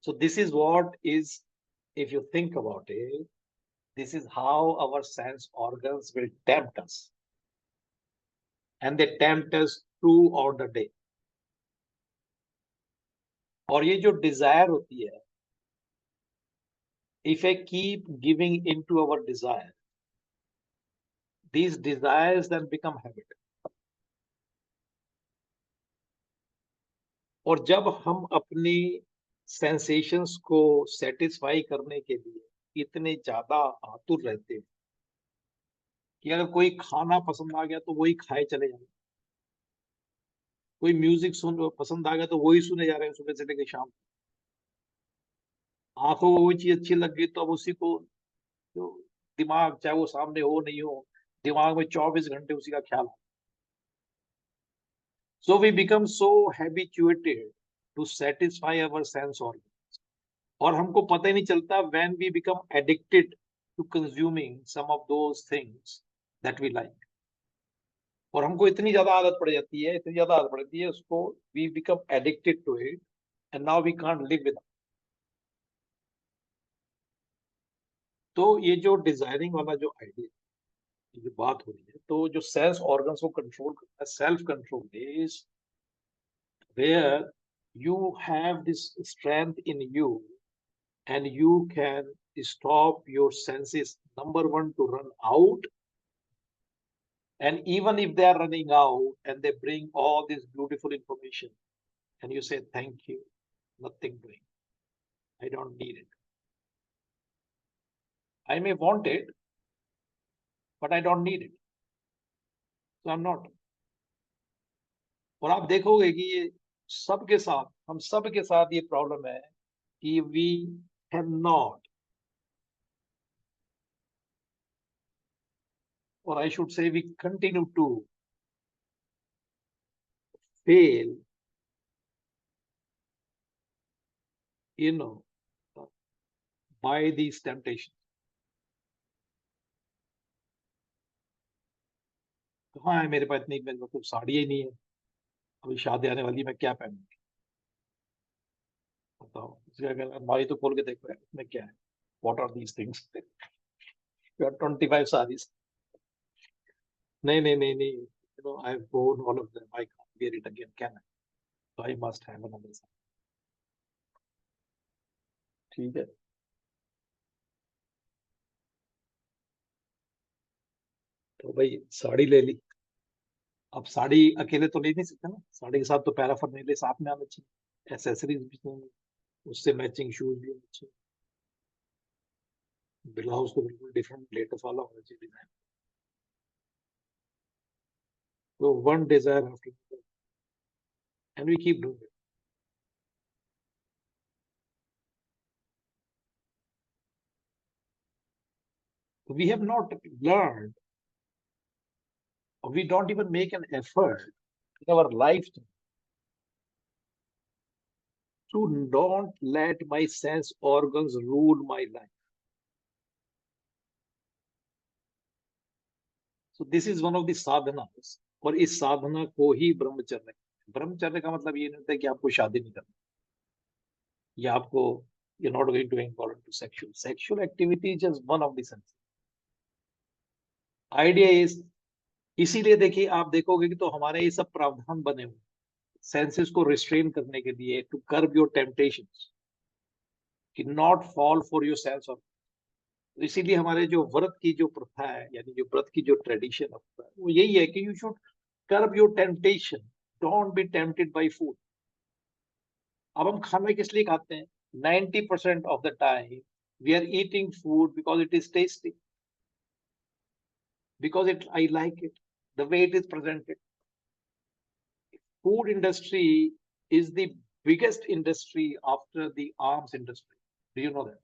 So this is what is, if you think about it, this is how our sense organs will tempt us, and they tempt us throughout the day. और ये जो desire होती है, if I keep giving into our desire, these desires then become habit. और जब हम अपनी sensations को satisfy करने के लिए इतने ज्यादा आतुर रहते हैं कि अगर कोई खाना पसंद आ गया तो वही खाए चले जाए, कोई म्यूजिक पसंद आ गया तो वही सुने जा रहे हैं सुबह से लेकर शाम. आंखों को वो चीज अच्छी लग गई तो अब उसी को, तो दिमाग चाहे वो सामने हो नहीं हो, दिमाग में 24 घंटे उसी का ख्याल. So we become so habituated to satisfy our sense organs, और हमको पता ही नहीं चलता when we become addicted to consuming some of those things that we like. और हमको इतनी ज्यादा आदत पड़ जाती है, इतनी ज्यादा आदत पड़ती है उसको, we become addicted to it, and now we can't live without. तो ये जो डिजायरिंग वाला जो आइडिया, जो बात हो रही है, तो जो सेंस ऑर्गन्स को कंट्रोल करता है, self control is where you have this strength in you, and you can stop your senses, number one, to run out. And even if they are running out and they bring all this beautiful information, and you say thank you, nothing doing, I don't need it. I may want it, but I don't need it, so I'm not. और आप देखोगे कि ये सबके साथ, हम सबके साथ ये प्रॉब्लम है कि we cannot, or I should say we continue to fail, by these temptations. कहाँ है मेरे पास इतनी, मेरे पास तो साड़ी ही नहीं है, अभी शादी आने वाली है, मैं क्या पहनूंगी बताओ। उसका अगर अलमारी तो खोल के देखो यार, इसमें क्या है, what are these things, you are 25 sarees, नहीं नहीं नहीं नहीं, you know I have worn all of them, I can't wear it again, can I? So I must have another saree. ठीक है, तो भाई साड़ी ले ली, अब साड़ी अकेले तो ले नहीं सकते ना, साड़ी के साथ तो पैराफर्नेलिया साथ में आना चाहिए, एसेसरीज भी चाहिए, उससे मैचिंग शूज भी होने चाहिए, ब्लाउज तो बिल्कुल डिफरेंट लेटेस्ट वाला होना चाहिए डिजाइन। तो one desire after and we keep doing it. We have not learned, we don't even make an effort in our life to not let my sense organs rule my life. So this is one of the sadhanas, और इस साधना को ही ब्रह्मचर्य, ब्रह्मचर्य का मतलब ये नहीं होता है कि आपको शादी नहीं करनी, या आपको you're not going to be involved into sexual activity is just one of the senses. Idea is, इसीलिए देखिए आप देखोगे कि तो हमारे ये सब प्रावधान बने हुए सेंसेस को रिस्ट्रेन करने के लिए, टू कर्ब योर टेम्पटेशंस, कि not fall for your sense of. इसीलिए हमारे जो व्रत की जो प्रथा है, यानी जो व्रत की जो ट्रेडिशन है, वो यही है कि you should curb your temptation, don't be tempted by food. अब हम खाना किस लिए खाते हैं? 90% of the time we are eating food because it is tasty, because it I like it, the way it is presented. Food industry is the biggest industry after the arms industry. Do you know that?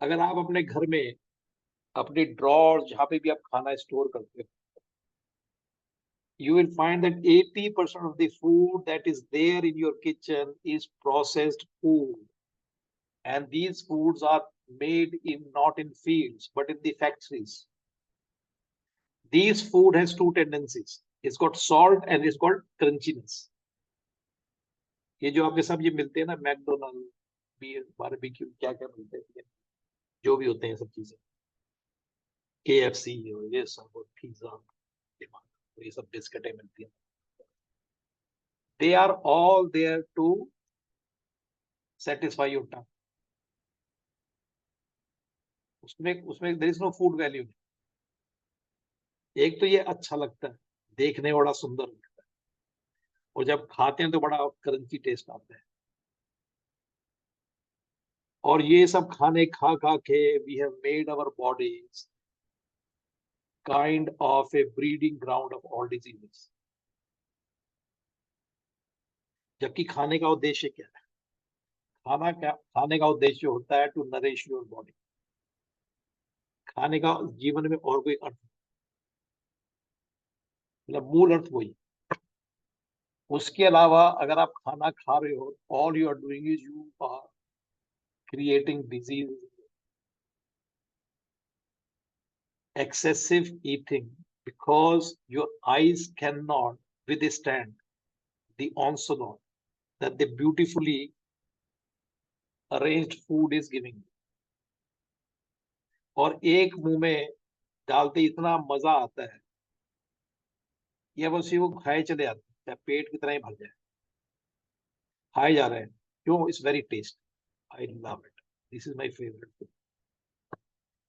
अगर आप अपने घर में अपने drawer जहां पे भी आप खाना स्टोर करते हो, you will find that 80% of the food that is there in your kitchen is processed food, and these foods are made in not in fields but in the factories. These food has two tendencies, it's got salt and it's got crunchiness. ये जो आपके सब ये मिलते हैं ना, McDonald, beer, barbecue, क्या क्या मिलते हैं, जो भी होते हैं सब चीजें, KFC और ये सब, और पिज्जा, ये सब बिस्किटें मिलती हैं, they are all there to satisfy your tongue. उसमें उसमें there is no food value. एक तो ये अच्छा लगता है, देखने में बड़ा सुंदर लगता है, और जब खाते हैं तो बड़ा क्रंची टेस्ट आता है। और ये सब खाने खा खा के we have made our bodies kind of a breeding ground of all diseases. जबकि खाने का उद्देश्य क्या है? खाने का उद्देश्य होता है टू नरिश योर बॉडी। खाने का जीवन में और कोई अर्थ, मतलब मूल अर्थ वही। उसके अलावा अगर आप खाना खा रहे हो, all you are doing is you are creating disease. Excessive eating because your eyes cannot withstand the onslaught that the beautifully arranged food is giving you. और एक मुंह में डालते इतना मजा आता है, ये बस वो खाए चले जाते हैं, चाहे पेट कितना ही भर जाए, खाए जा रहे हैं। क्यों? It's very taste, I love it, this is my favourite food.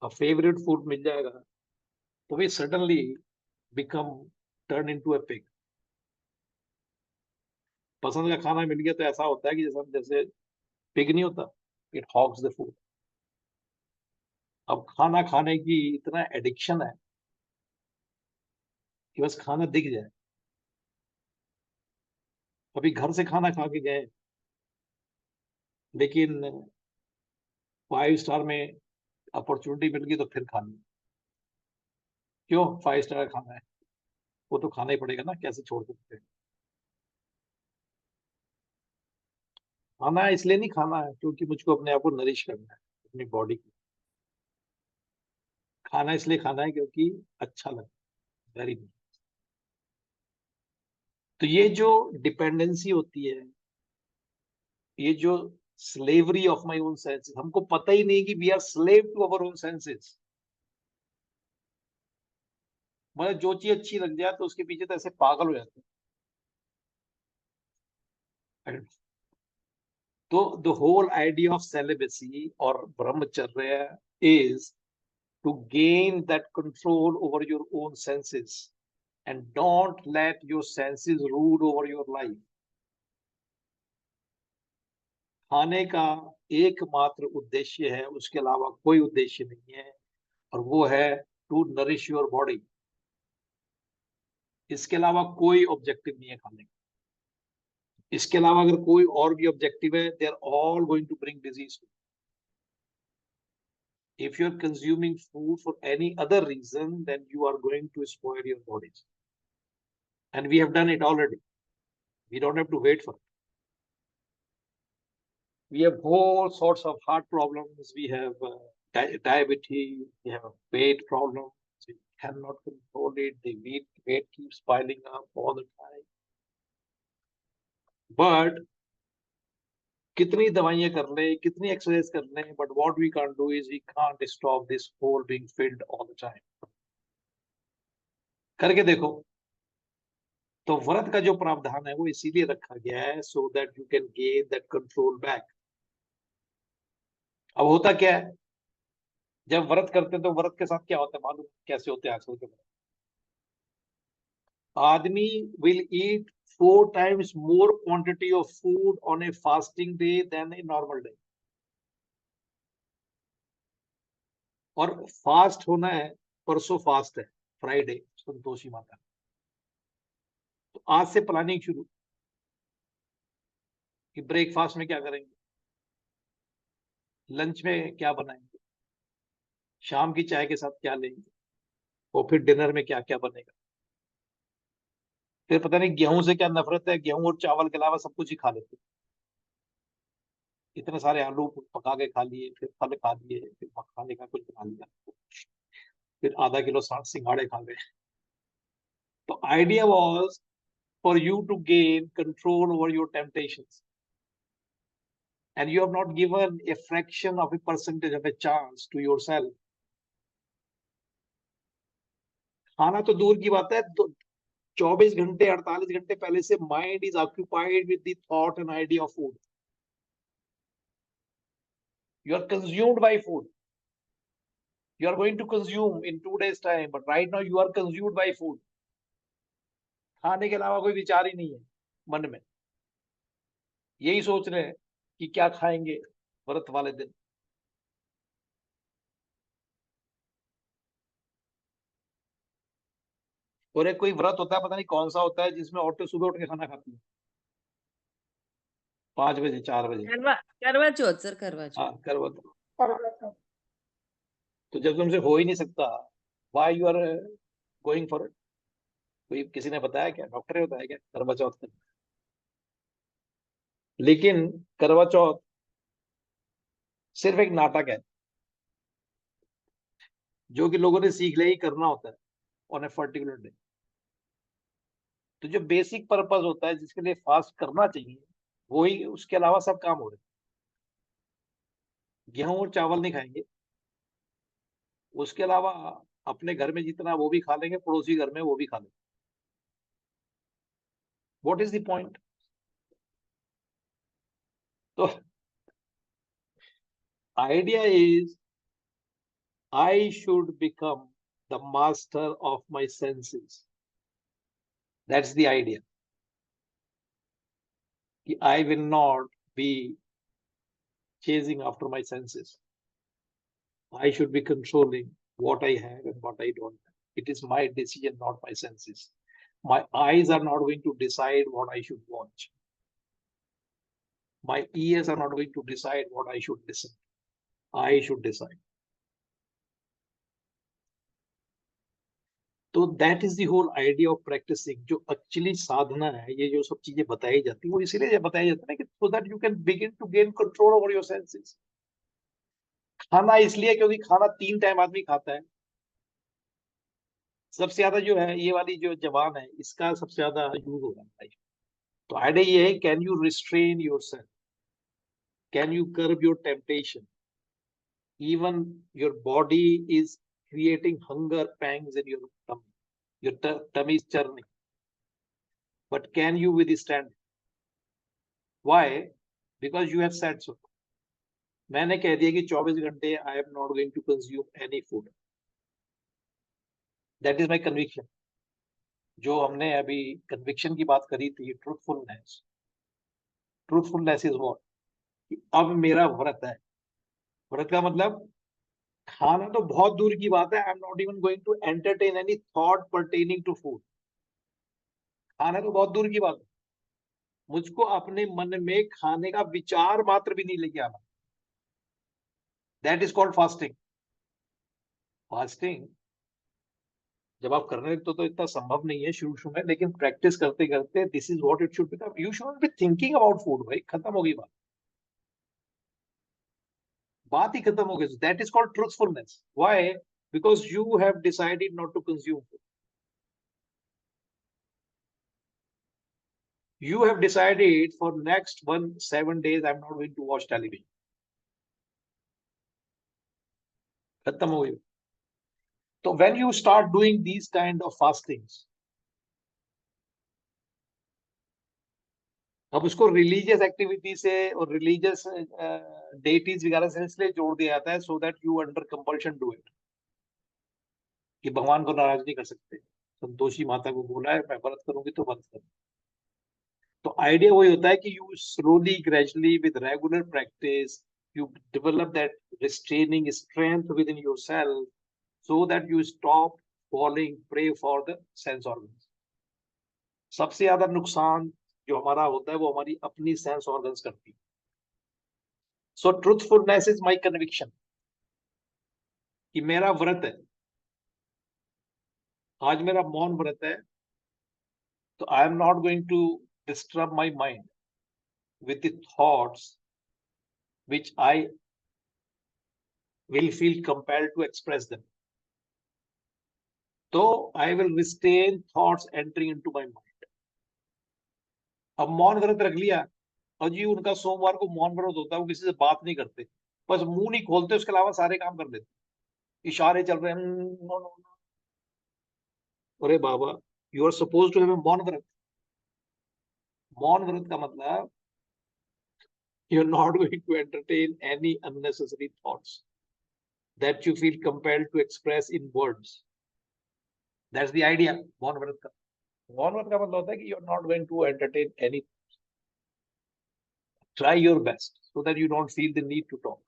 अब फेवरेट फूड मिल जाएगा तो वे suddenly become turn into a pig. पसंद का खाना मिल गया तो ऐसा होता है कि जैसे पिग नहीं होता, इट हॉग्स द फूड। अब खाना खाने की इतना एडिक्शन है कि बस खाना दिख जाए। अभी घर से खाना खा के गए, लेकिन 5 स्टार में अपॉर्चुनिटी मिल गई तो फिर खा ली। क्यों? 5 स्टार खाना है, वो तो खाना ही पड़ेगा ना, कैसे छोड़ सकते हैं। खाना इसलिए नहीं खाना है क्योंकि मुझको अपने आप को नरिश करना है, अपनी बॉडी को। खाना इसलिए खाना है क्योंकि अच्छा लगता है, वेरी गुड। तो ये जो डिपेंडेंसी होती है, ये जो slavery of my own senses, हमको पता ही नहीं कि we are slave to our own senses. मतलब जो चीज अच्छी लग जाए तो उसके पीछे तो ऐसे पागल हो जाते हैं। तो the whole idea of celibacy और brahmacharya is to gain that control over your own senses and don't let your senses rule over your life. खाने का एकमात्र उद्देश्य है, उसके अलावा कोई उद्देश्य नहीं है, और वो है टू नरिश योर बॉडी। इसके अलावा कोई ऑब्जेक्टिव नहीं है खाने का। इसके अलावा अगर कोई और भी ऑब्जेक्टिव है, they are all going to bring disease. If you are consuming food for any other reason, then you are going to spoil your bodies. And we have done it already. We don't have to wait for it. We have all sorts of heart problems. We have diabetes. We have weight problems. We cannot control it. The weight keeps piling up all the time. But कितनी दवाइयां कर ले, कितनी exercise कर ले, but what we can't do is we can't stop this hole being filled all the time. करके देखो। तो व्रत का जो प्रावधान है वो इसीलिए रखा गया है, so that you can gain that control back. अब होता क्या है, जब व्रत करते हैं तो व्रत के साथ क्या होता है मालूम कैसे होते हैं आजकल के व्रत? आदमी will eat 4 times more quantity of food on a fasting day than a normal day. और फास्ट होना है, परसों फास्ट है, फ्राइडे, संतोषी माता। तो आज से प्लानिंग शुरू कि ब्रेकफास्ट में क्या करेंगे, लंच में क्या बनाएंगे, शाम की चाय के साथ क्या लेंगे, और फिर डिनर में क्या क्या बनेगा। फिर पता नहीं गेहूं से क्या नफरत है, गेहूं और चावल के अलावा सब कुछ ही खा लेते हैं। इतने सारे आलू पका के खा लिए, फिर फल खा लिए, फिर मखाने का कुछ बना लिया, फिर आधा किलो सिंघाड़े खा गए। तो idea was for you to gain control over your temptations, and you have not given a fraction of a percentage of a chance to yourself. खाना तो दूर की बात है, तो 24 घंटे 48 घंटे पहले से mind is occupied with the thought and idea of food. You are consumed by food. You are going to consume in 2 days time, but right now you are consumed by food. खाने के अलावा कोई विचार ही नहीं है मन में। यही सोच रहे हैं कि क्या खाएंगे व्रत वाले दिन। और एक कोई व्रत होता है, पता नहीं कौन सा होता है, जिसमें औरतें सुबह उठ के खाना खाती है 5 बजे 4 बजे। करवा करवा चौथ सर, करवा चौथ। हाँ, करवा चौथ। सर्वत्र। तो जब तुमसे हो ही नहीं सकता, why you are going for it? कोई किसी ने बताया क्या, डॉक्टर ने बताया क्या करवा चौथ का? लेकिन करवा चौथ सिर्फ एक नाटक है जो कि लोगों ने सीख लिया ही करना होता है ऑन ए पर्टिकुलर डे। तो जो बेसिक पर्पस होता है जिसके लिए फास्ट करना चाहिए, वही, उसके अलावा सब काम हो रहे हैं। गेहूं और चावल नहीं खाएंगे, उसके अलावा अपने घर में जितना वो भी खा लेंगे, पड़ोसी घर में वो भी खा लेंगे। What is the point? तो idea is I should become the master of my senses. That's the idea. I will not be chasing after my senses. I should be controlling what I have and what I don't have. It is my decision, not my senses. My eyes are not going to decide what I should watch. My ears are not going to decide what I should listen. I should decide. तो that is the whole idea of practising. जो actually साधना है, ये जो सब चीजें बताई जाती है, वो इसीलिए बताई जाती है कि so that you can begin to gain control over your senses. खाना इसलिए क्योंकि खाना 3 टाइम आदमी खाता है, सबसे ज्यादा जो है ये वाली जो जबान है इसका सबसे ज्यादा यूज हो रहा है। तो आइडिया ये है, can you restrain yourself, can you curb your temptation, even your body is creating hunger pangs in your tummy, your tummy is churning, but can you withstand it? Why? Because you have said so. मैंने कह दिया कि 24 घंटे I am not going to consume any food. That is my conviction. जो हमने अभी conviction की बात करी थी, truthfulness. Truthfulness is what? कि अब मेरा व्रत है। व्रत का मतलब खाना तो बहुत दूर की बात है। I am not even going to entertain any thought pertaining to food. खाना तो बहुत दूर की बात है। मुझको अपने मन में खाने का विचार मात्र भी नहीं लेके आना। That is called fasting. Fasting जब आप करने लगते हो तो इतना संभव नहीं है शुरू शुरू में, लेकिन प्रैक्टिस करते करते this is what it should become. You should not be thinking about food. भाई खत्म हो गई बात, बात ही खत्म हो गई। That is called truthfulness. Why? Because you have decided not to consume food. You have decided for next 7 days I'm not going to watch television. खत्म हो गई। तो when you start doing these kind of fastings, अब उसको religious activity से और religious deities वगैरह से इसलिए जोड़ दिया जाता है, सो that you under compulsion do it, कि भगवान को नाराज नहीं कर सकते। संतोषी माता को बोला है मैं व्रत करूंगी तो व्रत करूंगी। तो आइडिया वही होता है कि you slowly gradually with regular practice you develop that restraining strength within yourself so that you stop falling prey for the sense organs. सबसे ज्यादा नुकसान जो हमारा होता है वो हमारी अपनी सेंस ऑर्गन्स करती है। सो ट्रूथफुलनेस इज माय कन्विक्शन कि मेरा व्रत है, आज मेरा मौन व्रत है, तो I am not going to disturb my mind with the thoughts which I will feel compelled to express them. So I will restrain thoughts entering into my mind. अब मौन व्रत रख लिया, और जी उनका सोमवार को मौन व्रत होता है, वो किसी से बात नहीं करते, बस मुंह नहीं खोलते, उसके अलावा सारे काम कर लेते, इशारे चल रहे हैं। No no. अरे बाबा, you are suppose to have a maun vrat. मौन व्रत का मतलब you are not going to entertain any unnecessary thoughts that you feel compelled to express in words. That's the idea मौन व्रत का। मौन व्रत का मतलब होता है कि you're not going to entertain any. Try your best so that you don't feel the need to talk.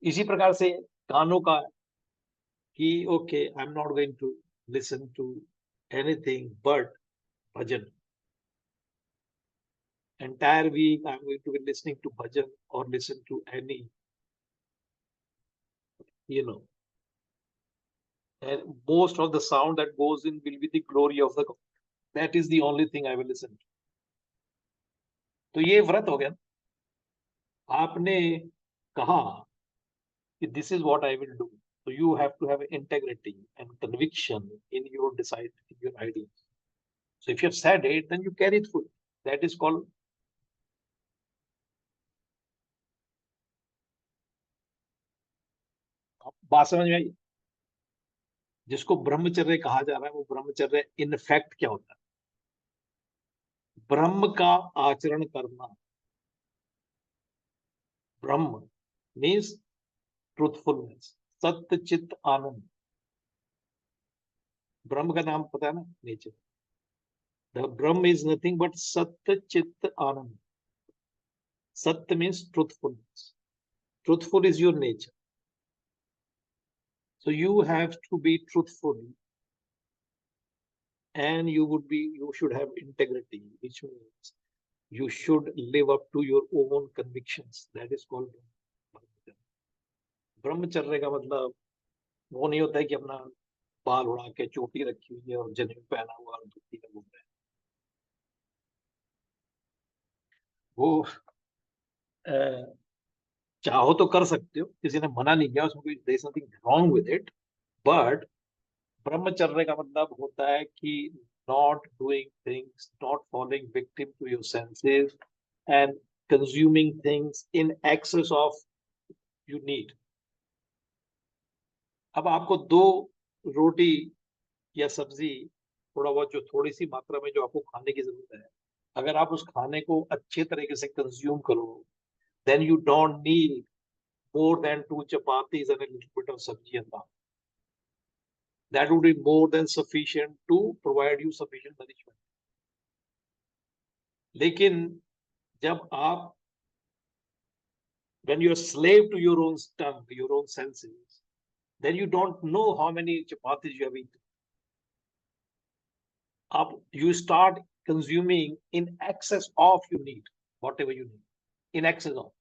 इसी प्रकार से कानों का कि okay, I'm not going to listen to anything but bhajan. Entire week I'm going to be listening to bhajan or listen to any, and most of the sound that goes in will be the glory of the God. That is the only thing I will listen to. तो ये व्रत हो गया। आपने कहा कि this is what I will do, so you have to have integrity and conviction in your ideas. So if you have said it, then you carry it through. That is called बात समझ में आई? जिसको ब्रह्मचर्य कहा जा रहा है वो ब्रह्मचर्य इन फैक्ट क्या होता है? ब्रह्म का आचरण करना। ब्रह्म मीन्स ट्रूथफुलनेस, सत्य चित्त आनंद। ब्रह्म का नाम पता है ना, nature. The Brahma is nothing but सत्य चित्त आनंद। सत्य means truthfulness. Truthful is your nature. So you have to be truthful, and you should have integrity, which means you should live up to your own convictions. That is called ब्रह्मचर्य का मतलब वो नहीं होता है कि अपना बाल उड़ा के चोटी रखी हुई है और जनेऊ पहना हुआ और धोती का घूम रहे हैं। वो चाहो तो कर सकते हो, किसी ने मना नहीं किया, उसमें कोई there is nothing wrong with it, but ब्रह्मचर्य का मतलब होता है कि not doing things, not following victim to your senses and consuming things in excess of you need. अब आपको 2 रोटी या सब्जी, थोड़ा बहुत जो थोड़ी सी मात्रा में जो आपको खाने की जरूरत है, अगर आप उस खाने को अच्छे तरीके से कंज्यूम करो, then you don't need more than 2 chapatis and a little bit of sabji and dal. That would be more than sufficient to provide you sufficient nourishment. लेकिन जब आप when you are slave to your own tongue, your own senses, then you don't know how many chapatis you have eaten. You start consuming in excess of you need, whatever you need, in excess of.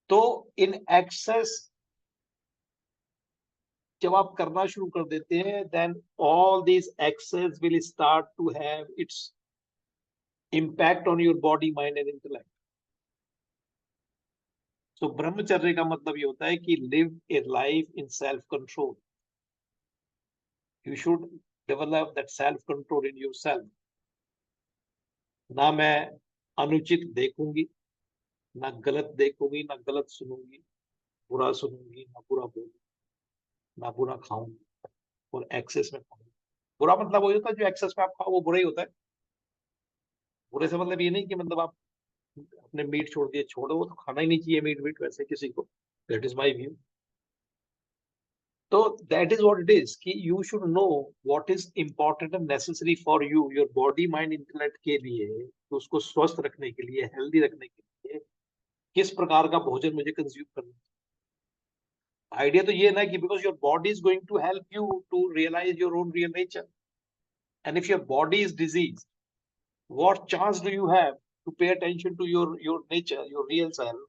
तो in excess जब आप करना शुरू कर देते हैं, then all these excess will start to have its impact on your body, mind and intellect. So ब्रह्मचर्य का मतलब ये होता है कि live a life in self control. You should develop that self control in yourself. ना मैं अनुचित देखूंगी, ना गलत देखूंगी, ना गलत सुनूंगी, बुरा सुनूंगी, ना बुरा बोलूंगी, ना बुरा खाऊंगी और एक्सेस में खाऊंगी। बुरा मतलब वही होता है जो एक्सेस में आप खाओ वो बुरा ही होता है। बुरे से मतलब ये नहीं कि मतलब आप अपने मीट छोड़ दिए, छोड़ो, वो तो खाना ही नहीं चाहिए मीट वीट वैसे किसी को। That is my view. तो that is what it is कि you should know what is important and necessary for you, your body mind intellect के लिए, तो उसको स्वस्थ रखने के लिए, हेल्दी रखने के लिए किस प्रकार का भोजन मुझे कंज्यूम करना है। आइडिया तो ये ना कि because your body is going to help you to realise your own real nature, and if your body is disease, what chance do you have to pay attention to your nature, your real self,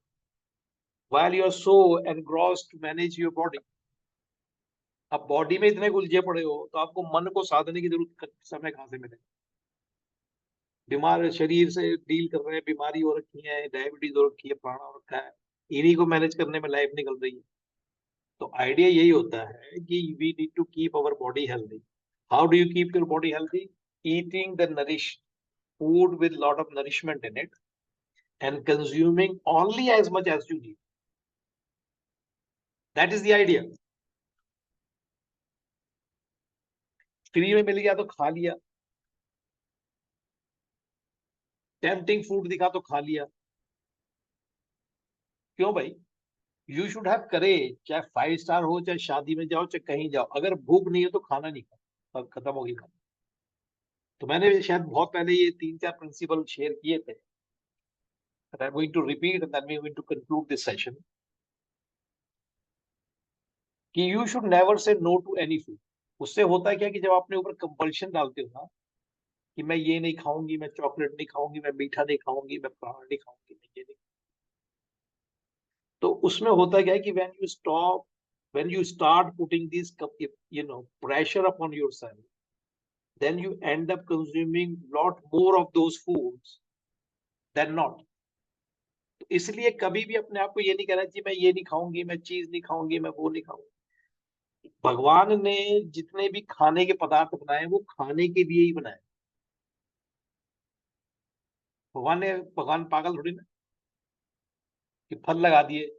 while you are so engrossed to manage your body? अब body में इतने उलझे पड़े हो तो आपको मन को साधने की जरूरत समय कहाँ से मिलेगा? बीमार शरीर से डील कर रहे हैं, बीमारी हो रखी है, डायबिटीज हो रखी है, प्राणा हो रखा है, इन्हीं को मैनेज करने में लाइफ निकल रही है। तो आइडिया यही होता है कि we need to keep our body healthy. How do you keep your body healthy? Eating the nourish food with lot of nourishment in it and consuming only as much as you need. That is the idea. Free में मिल गया तो खा लिया, tempting food दिखा तो खा लिया। क्यों भाई? यू शुड हैव करेज, चाहे 5 स्टार हो, चाहे शादी में जाओ, चाहे कहीं जाओ, अगर भूख नहीं है तो खाना नहीं खा, खत्म होगी खाना। तो मैंने शायद बहुत पहले ये 3-4 प्रिंसिपल शेयर किए थे, but I'm going to repeat and then we're going to conclude this session. कि you should never say no to any food. उससे होता है क्या कि जब आपने ऊपर कंपल्शन डालते हो ना कि मैं ये नहीं खाऊंगी, मैं चॉकलेट नहीं खाऊंगी, मैं मीठा नहीं खाऊंगी, मैं प्राण नहीं खाऊंगी, मैं ये नहीं, तो उसमें होता क्या है कि when you start putting this pressure upon yourself, then you end up consuming lot more of those foods than not. तो इसलिए कभी भी अपने आप को ये नहीं कहना चाहिए मैं ये नहीं खाऊंगी, मैं चीज नहीं खाऊंगी, मैं वो नहीं खाऊंगी। भगवान ने जितने भी खाने के पदार्थ बनाए वो खाने के लिए ही बनाए। भगवान पागल थोड़ी ना कि फल लगा दिए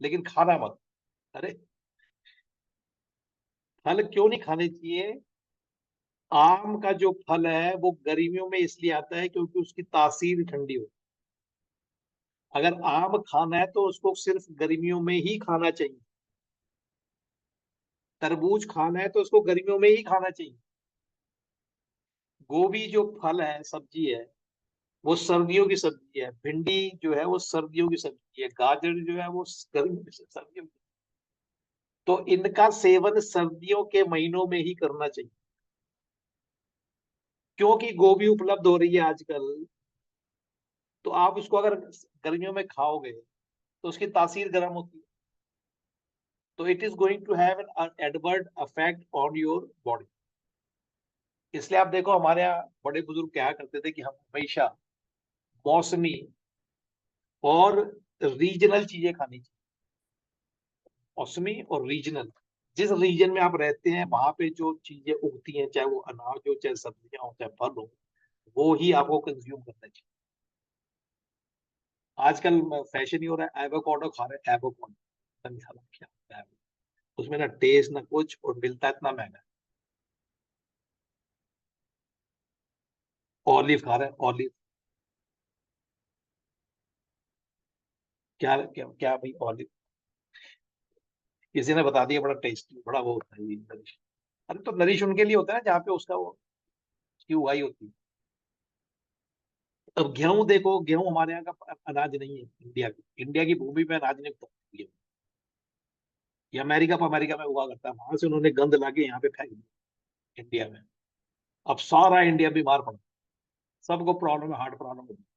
लेकिन खाना मत। अरे फल क्यों नहीं खाने चाहिए? आम का जो फल है वो गर्मियों में इसलिए आता है क्योंकि उसकी तासीर ठंडी हो। अगर आम खाना है तो उसको सिर्फ गर्मियों में ही खाना चाहिए। तरबूज खाना है तो उसको गर्मियों में ही खाना चाहिए। गोभी जो फल है, सब्जी है, वो सर्दियों की सब्जी है। भिंडी जो है वो सर्दियों की सब्जी है। गाजर जो है वो गर्मियों की सर्दियों की। तो इनका सेवन सर्दियों के महीनों में ही करना चाहिए, क्योंकि गोभी उपलब्ध हो रही है आजकल। तो आप उसको अगर गर्मियों में खाओगे तो उसकी तासीर गर्म होती है, तो it is going to have an adverse effect on your body. इसलिए आप देखो हमारे यहाँ बड़े बुजुर्ग क्या करते थे कि हम हमेशा मौसमी और रीजनल चीजें खानी चाहिए। मौसमी और रीजनल। जिस रीजन में आप रहते हैं वहां पे जो चीजें उगती हैं, चाहे वो अनाज हो, चाहे सब्जियां हो, चाहे फल हो, वो ही आपको कंज्यूम करना चाहिए। आजकल फैशन ही हो रहा है, एवोकाडो खा रहे हैं, एवोकाडो क्या होता है, उसमें ना टेस्ट ना कुछ, और मिलता है इतना महंगा। ऑलिव खा रहे हैं, ऑलिव, क्या क्या क्या भाई, ऑलिव किसी ने बता दिया बड़ा टेस्टी, बड़ा वो होता है ये नरिश। अरे तो नरिश उनके लिए होता है जहाँ पे उसका वो उसकी उगाई होती है। अब गेहूं देखो, गेहूं हमारे यहाँ का अनाज नहीं है, इंडिया की भूमि में अनाज नहीं उगता गेहूं। ये अमेरिका में उगा करता है, वहां से उन्होंने गंद लाके यहाँ पे फेंक दिया इंडिया में। अब सारा इंडिया बीमार पड़ा, सबको प्रॉब्लम है, हार्ट प्रॉब्लम होती है।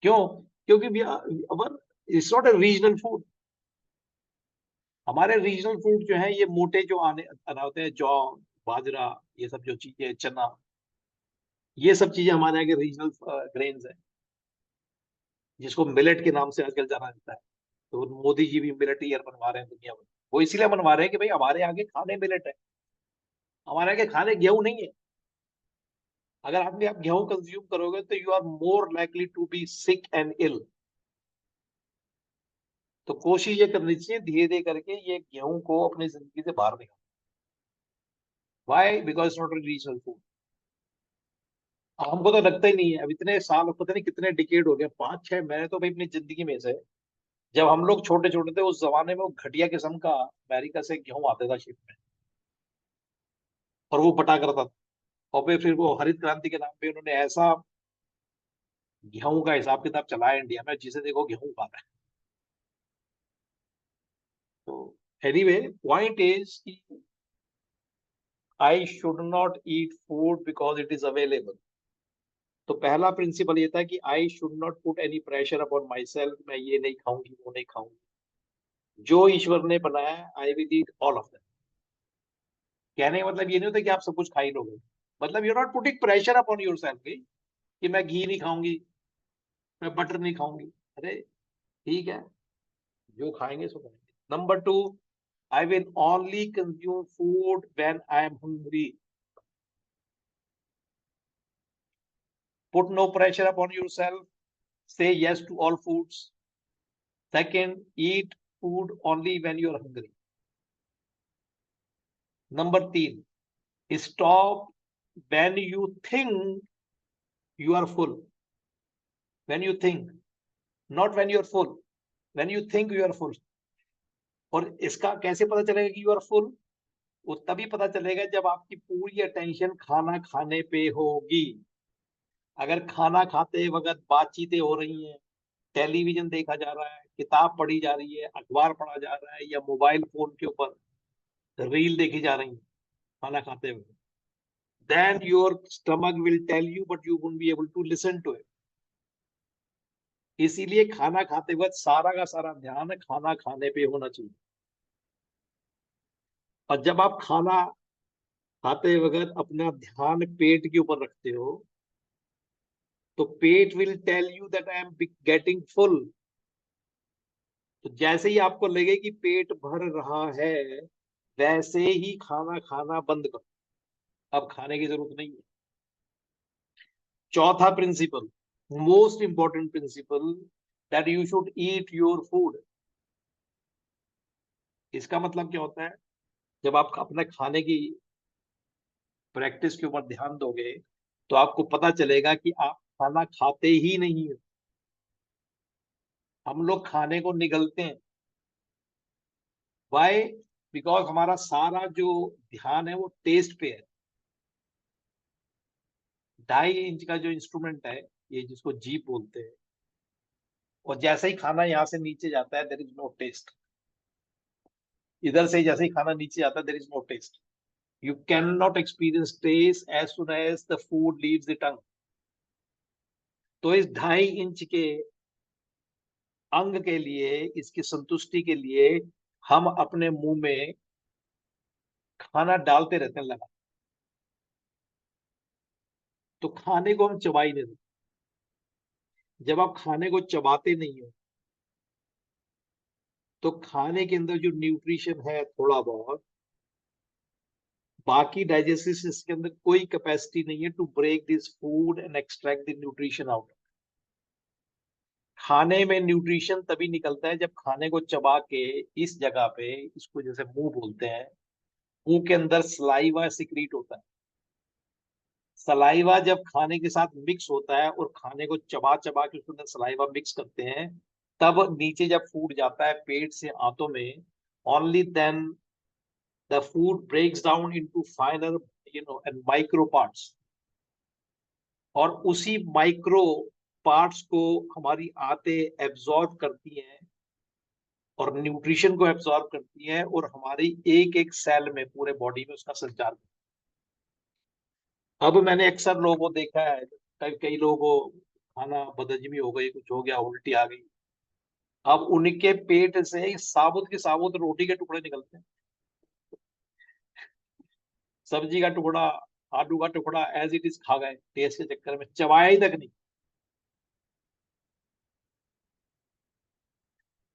क्यों? क्योंकि our it's not a regional food. हमारे रीजनल फूड जो है ये मोटे जो आने होते हैं, जौ, बाजरा, ये सब जो चीजें, चना, ये सब चीजें हमारे यहाँ के रीजनल ग्रेन्स है, जिसको मिलेट के नाम से आजकल जाना जाता है। तो मोदी जी भी मिलेट ईयर बनवा रहे हैं दुनिया में। वो इसलिए बनवा रहे हैं कि भाई हमारे यहाँ के खाने मिलेट है, हमारे यहाँ के खाने गेहूं नहीं है। अगर आप गेहूं कंज्यूम करोगे तो you are more likely to be sick and ill. तो कोशिश ये करनी चाहिए धीरे धीरे करके ये गेहूं को अपनी जिंदगी से बाहर निकालना। Why? Because it's not a regional food. हमको तो लगता ही नहीं है, अब इतने साल, पता नहीं कितने डिकेड हो गए, 5-6, मैंने तो भाई अपनी जिंदगी में से, जब हम लोग छोटे छोटे थे उस जमाने में वो घटिया किस्म का अमेरिका से गेहूं आता था शिप में, और वो बटा करता था। और फिर वो हरित क्रांति के नाम पे उन्होंने ऐसा गेहूं का हिसाब किताब चलाया इंडिया में, जिसे देखो गेहूं खा रहा है। तो anyway, point is I should not eat food because it is available. तो पहला प्रिंसिपल ये था कि I should not put any pressure upon my self, मैं ये नहीं खाऊंगी, वो नहीं खाऊंगी, जो ईश्वर ने बनाया I will eat all of them. कहने का मतलब ये नहीं होता कि आप सब कुछ खा ही लोगे, मतलब you not putting pressure upon your self कि मैं घी नहीं खाऊंगी, मैं बटर नहीं खाऊंगी। अरे ठीक है, जो खाएंगे सो खाएंगे। Number 2, I will only consume food when I am hungry. Put no pressure upon yourself, say yes to all foods. Second, eat food only when you're hungry. Number 3, stop when you think you are full. When you think, not when you're full. When you think you are full. और इसका कैसे पता चलेगा कि you are full? वो तभी पता चलेगा जब आपकी पूरी अटेंशन खाना खाने पे होगी। अगर खाना खाते वक्त बातचीतें हो रही हैं, टेलीविजन देखा जा रहा है, किताब पढ़ी जा रही है, अखबार पढ़ा जा रहा है, या मोबाइल फोन के ऊपर रील देखी जा रही है खाना खाते हुए, then your stomach will tell you but you won't be able to listen to it. इसीलिए खाना खाते वक्त सारा का सारा ध्यान खाना खाने पे होना चाहिए। और जब आप खाना खाते वक्त अपना ध्यान पेट के ऊपर रखते हो, तो पेट will tell you that I am getting full. तो जैसे ही आपको लगे कि पेट भर रहा है, वैसे ही खाना खाना बंद करो, अब खाने की जरूरत नहीं है। चौथा principle, most important principle, that you should eat your food. इसका मतलब क्या होता है? जब आप अपने खाने की प्रैक्टिस के ऊपर ध्यान दोगे, तो आपको पता चलेगा कि आप खाना खाते ही नहीं हो। हम लोग खाने को निगलते हैं। वाई? बिकॉज हमारा सारा जो ध्यान है वो टेस्ट पे है। 2.5 इंच का जो इंस्ट्रूमेंट है, ये जिसको जीभ बोलते हैं, और जैसे ही खाना यहाँ से नीचे जाता है, देर इज नो टेस्ट। इधर से जैसे ही खाना नीचे जाता है, there is no taste. You cannot experience taste as soon as the food leaves the tongue. तो इस 2.5 इंच के अंग के लिए, इसकी संतुष्टि के लिए, हम अपने मुंह में खाना डालते रहते हैं लगा। तो खाने को हम चबा ही नहीं देते। जब आप खाने को चबाते नहीं हो, तो खाने के अंदर जो न्यूट्रिशन है थोड़ा बहुत, बाकी डाइजेस्टिव सिस्टम के अंदर कोई कैपेसिटी नहीं है to break this food and extract the nutrition out. खाने में न्यूट्रिशन तभी निकलता है जब खाने को चबा के इस जगह पे, इसको जैसे मुंह बोलते हैं, मुंह के अंदर सलाइवा सिक्रीट होता है। सलाइवा जब खाने के साथ मिक्स होता है और खाने को चबा चबा के उसके अंदर सलाइवा मिक्स करते हैं, तब नीचे जब फूड जाता है पेट से आंतों में, only then the food breaks down into finer and micro parts. और उसी माइक्रो पार्ट्स को हमारी आंतें एब्जॉर्ब करती हैं और न्यूट्रिशन को एब्जॉर्ब करती हैं और हमारी एक एक सेल में पूरे बॉडी में उसका संचार करती है। अब मैंने अक्सर लोगों को देखा है, कई लोगों को खाना बदहजमी हो गई, कुछ हो गया, उल्टी आ गई, अब उनके पेट से साबुत के साबुत रोटी के टुकड़े निकलते हैं, सब्जी का टुकड़ा, आलू का टुकड़ा एज इट इज खा गए, टेस्ट के चक्कर में चबाया ही तक नहीं।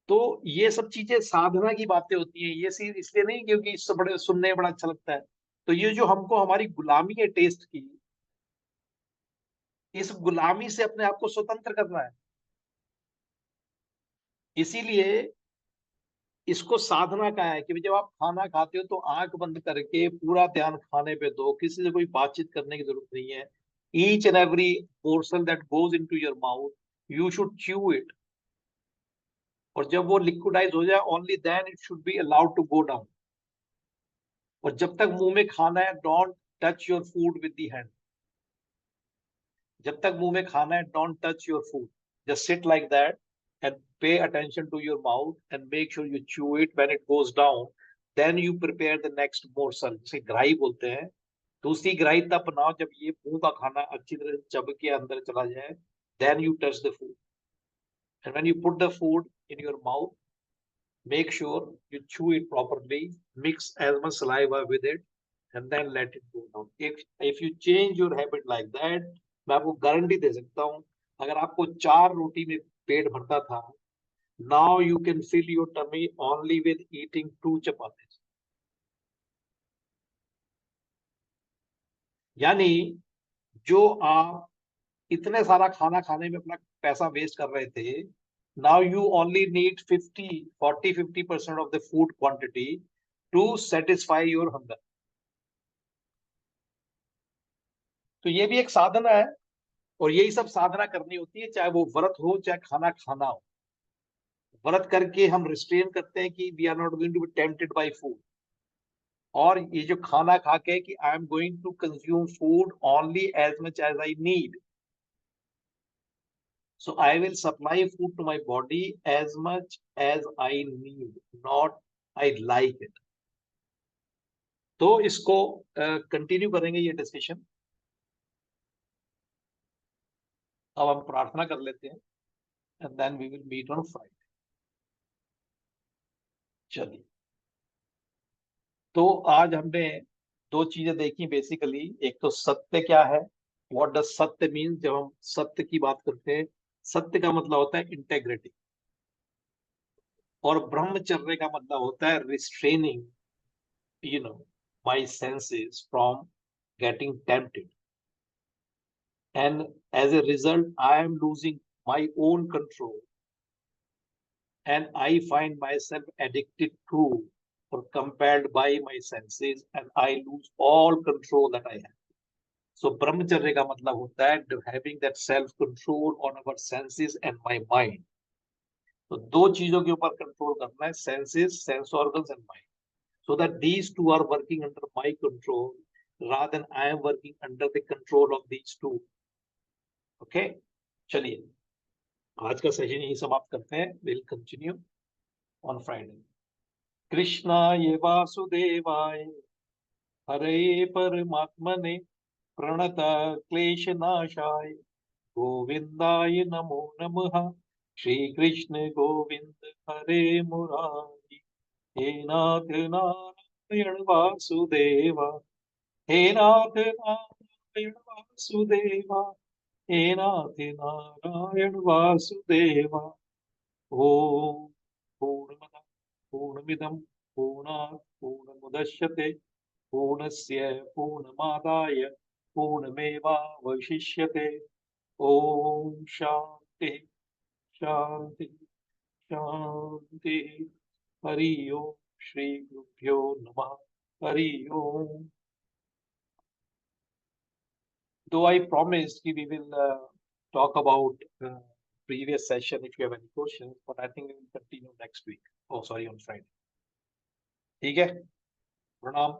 तो ये सब चीजें साधना की बातें होती हैं, ये सिर्फ इसलिए नहीं क्योंकि इससे बड़े सुनने में बड़ा अच्छा लगता है। तो ये जो हमको हमारी गुलामी है टेस्ट की, इस गुलामी से अपने आप को स्वतंत्र करना है। इसीलिए इसको साधना का है कि जब आप खाना खाते हो तो आंख बंद करके पूरा ध्यान खाने पे दो, किसी से कोई बातचीत करने की जरूरत नहीं है। Each and every portion that goes into your mouth, you should chew it. और जब वो लिक्विडाइज हो जाए, only then it should be allowed to go down. और जब तक मुंह में खाना है, don't touch your food with the hand. जब तक मुंह में खाना है, don't touch your food, just sit like that and pay attention to your mouth and make sure you chew it. When it goes down, then you prepare the next morsel, जिसे ग्राही बोलते हैं। दूसरी ग्राही तब बनाओ जब ये मुंह का खाना अच्छी तरह से चब के अंदर चला जाए, then you touch the food. And when you put the food in your mouth, make sure you chew it properly, mix as much saliva with it, and then let it go down. If you change your habit like that, मैं आपको guarantee दे सकता हूँ, अगर आपको 4 रोटी में पेट भरता था, now you can fill your tummy only with eating 2 chapatis. यानी जो आप इतने सारा खाना खाने में अपना पैसा वेस्ट कर रहे थे, now you only need 40-50% of the food quantity to satisfy your hunger. तो ये भी एक साधना है, और यही सब साधना करनी होती है, चाहे वो व्रत हो चाहे खाना खाना हो। व्रत करके हम रिस्ट्रेन करते हैं कि we are not going to be tempted by food, और ये जो खाना खा के कि I am going to consume food only as much as I need, so I will supply food to my body as much as I need, not I like it. तो इसको continue करेंगे ये डिस्कशन। अब हम प्रार्थना कर लेते हैं and then we will meet on Friday. चलिए, तो आज हमने 2 चीजें देखी बेसिकली। एक तो सत्य क्या है, व्हाट डज सत्य मीन। जब हम सत्य की बात करते हैं, सत्य का मतलब होता है इंटेग्रिटी, और ब्रह्मचर्य का मतलब होता है restraining my senses from getting tempted, and as a result I am losing my own control and I find myself addicted to or compelled by my senses, and I lose all control that I have. So brahmacharya का मतलब होता है having that self control on our senses and my mind. तो 2 चीजों के ऊपर control करना है, senses, sense organs and mind, so that these 2 are working under my control rather than I am working under the control of these 2. Okay, चलिए आज का session यही समाप्त करते हैं। We'll continue on Friday. कृष्णाय वासुदेवाय हरे परमात्मने प्रणत क्लेशनाशाय गोविंदाय नमो नमः। श्री कृष्ण गोविंद हरे मुरारी, हे नाथ नारायण वासुदेवा, हे नाथ नारायण वासुदेवा, हे नाथ नारायण वासुदेवा। ओम पूर्णमद पूर्णमिदं पूर्णात् पूर्णमुदच्यते पूर्णस्य पूर्णमादाय पूर्णमेवावशिष्यते। ओम शांति शांति शांति। हरि ओम। श्री गुरुभ्यो नमः। हरि ओम। Though I promised we will talk about previous session if you have any questions, but I think we will continue next week. Oh, sorry, on Friday. ठीक है, प्रणाम,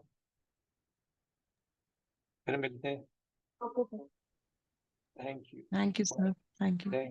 फिर मिलते हैं। Okay sir. Thank you. Thank you, sir. Thank you. Thank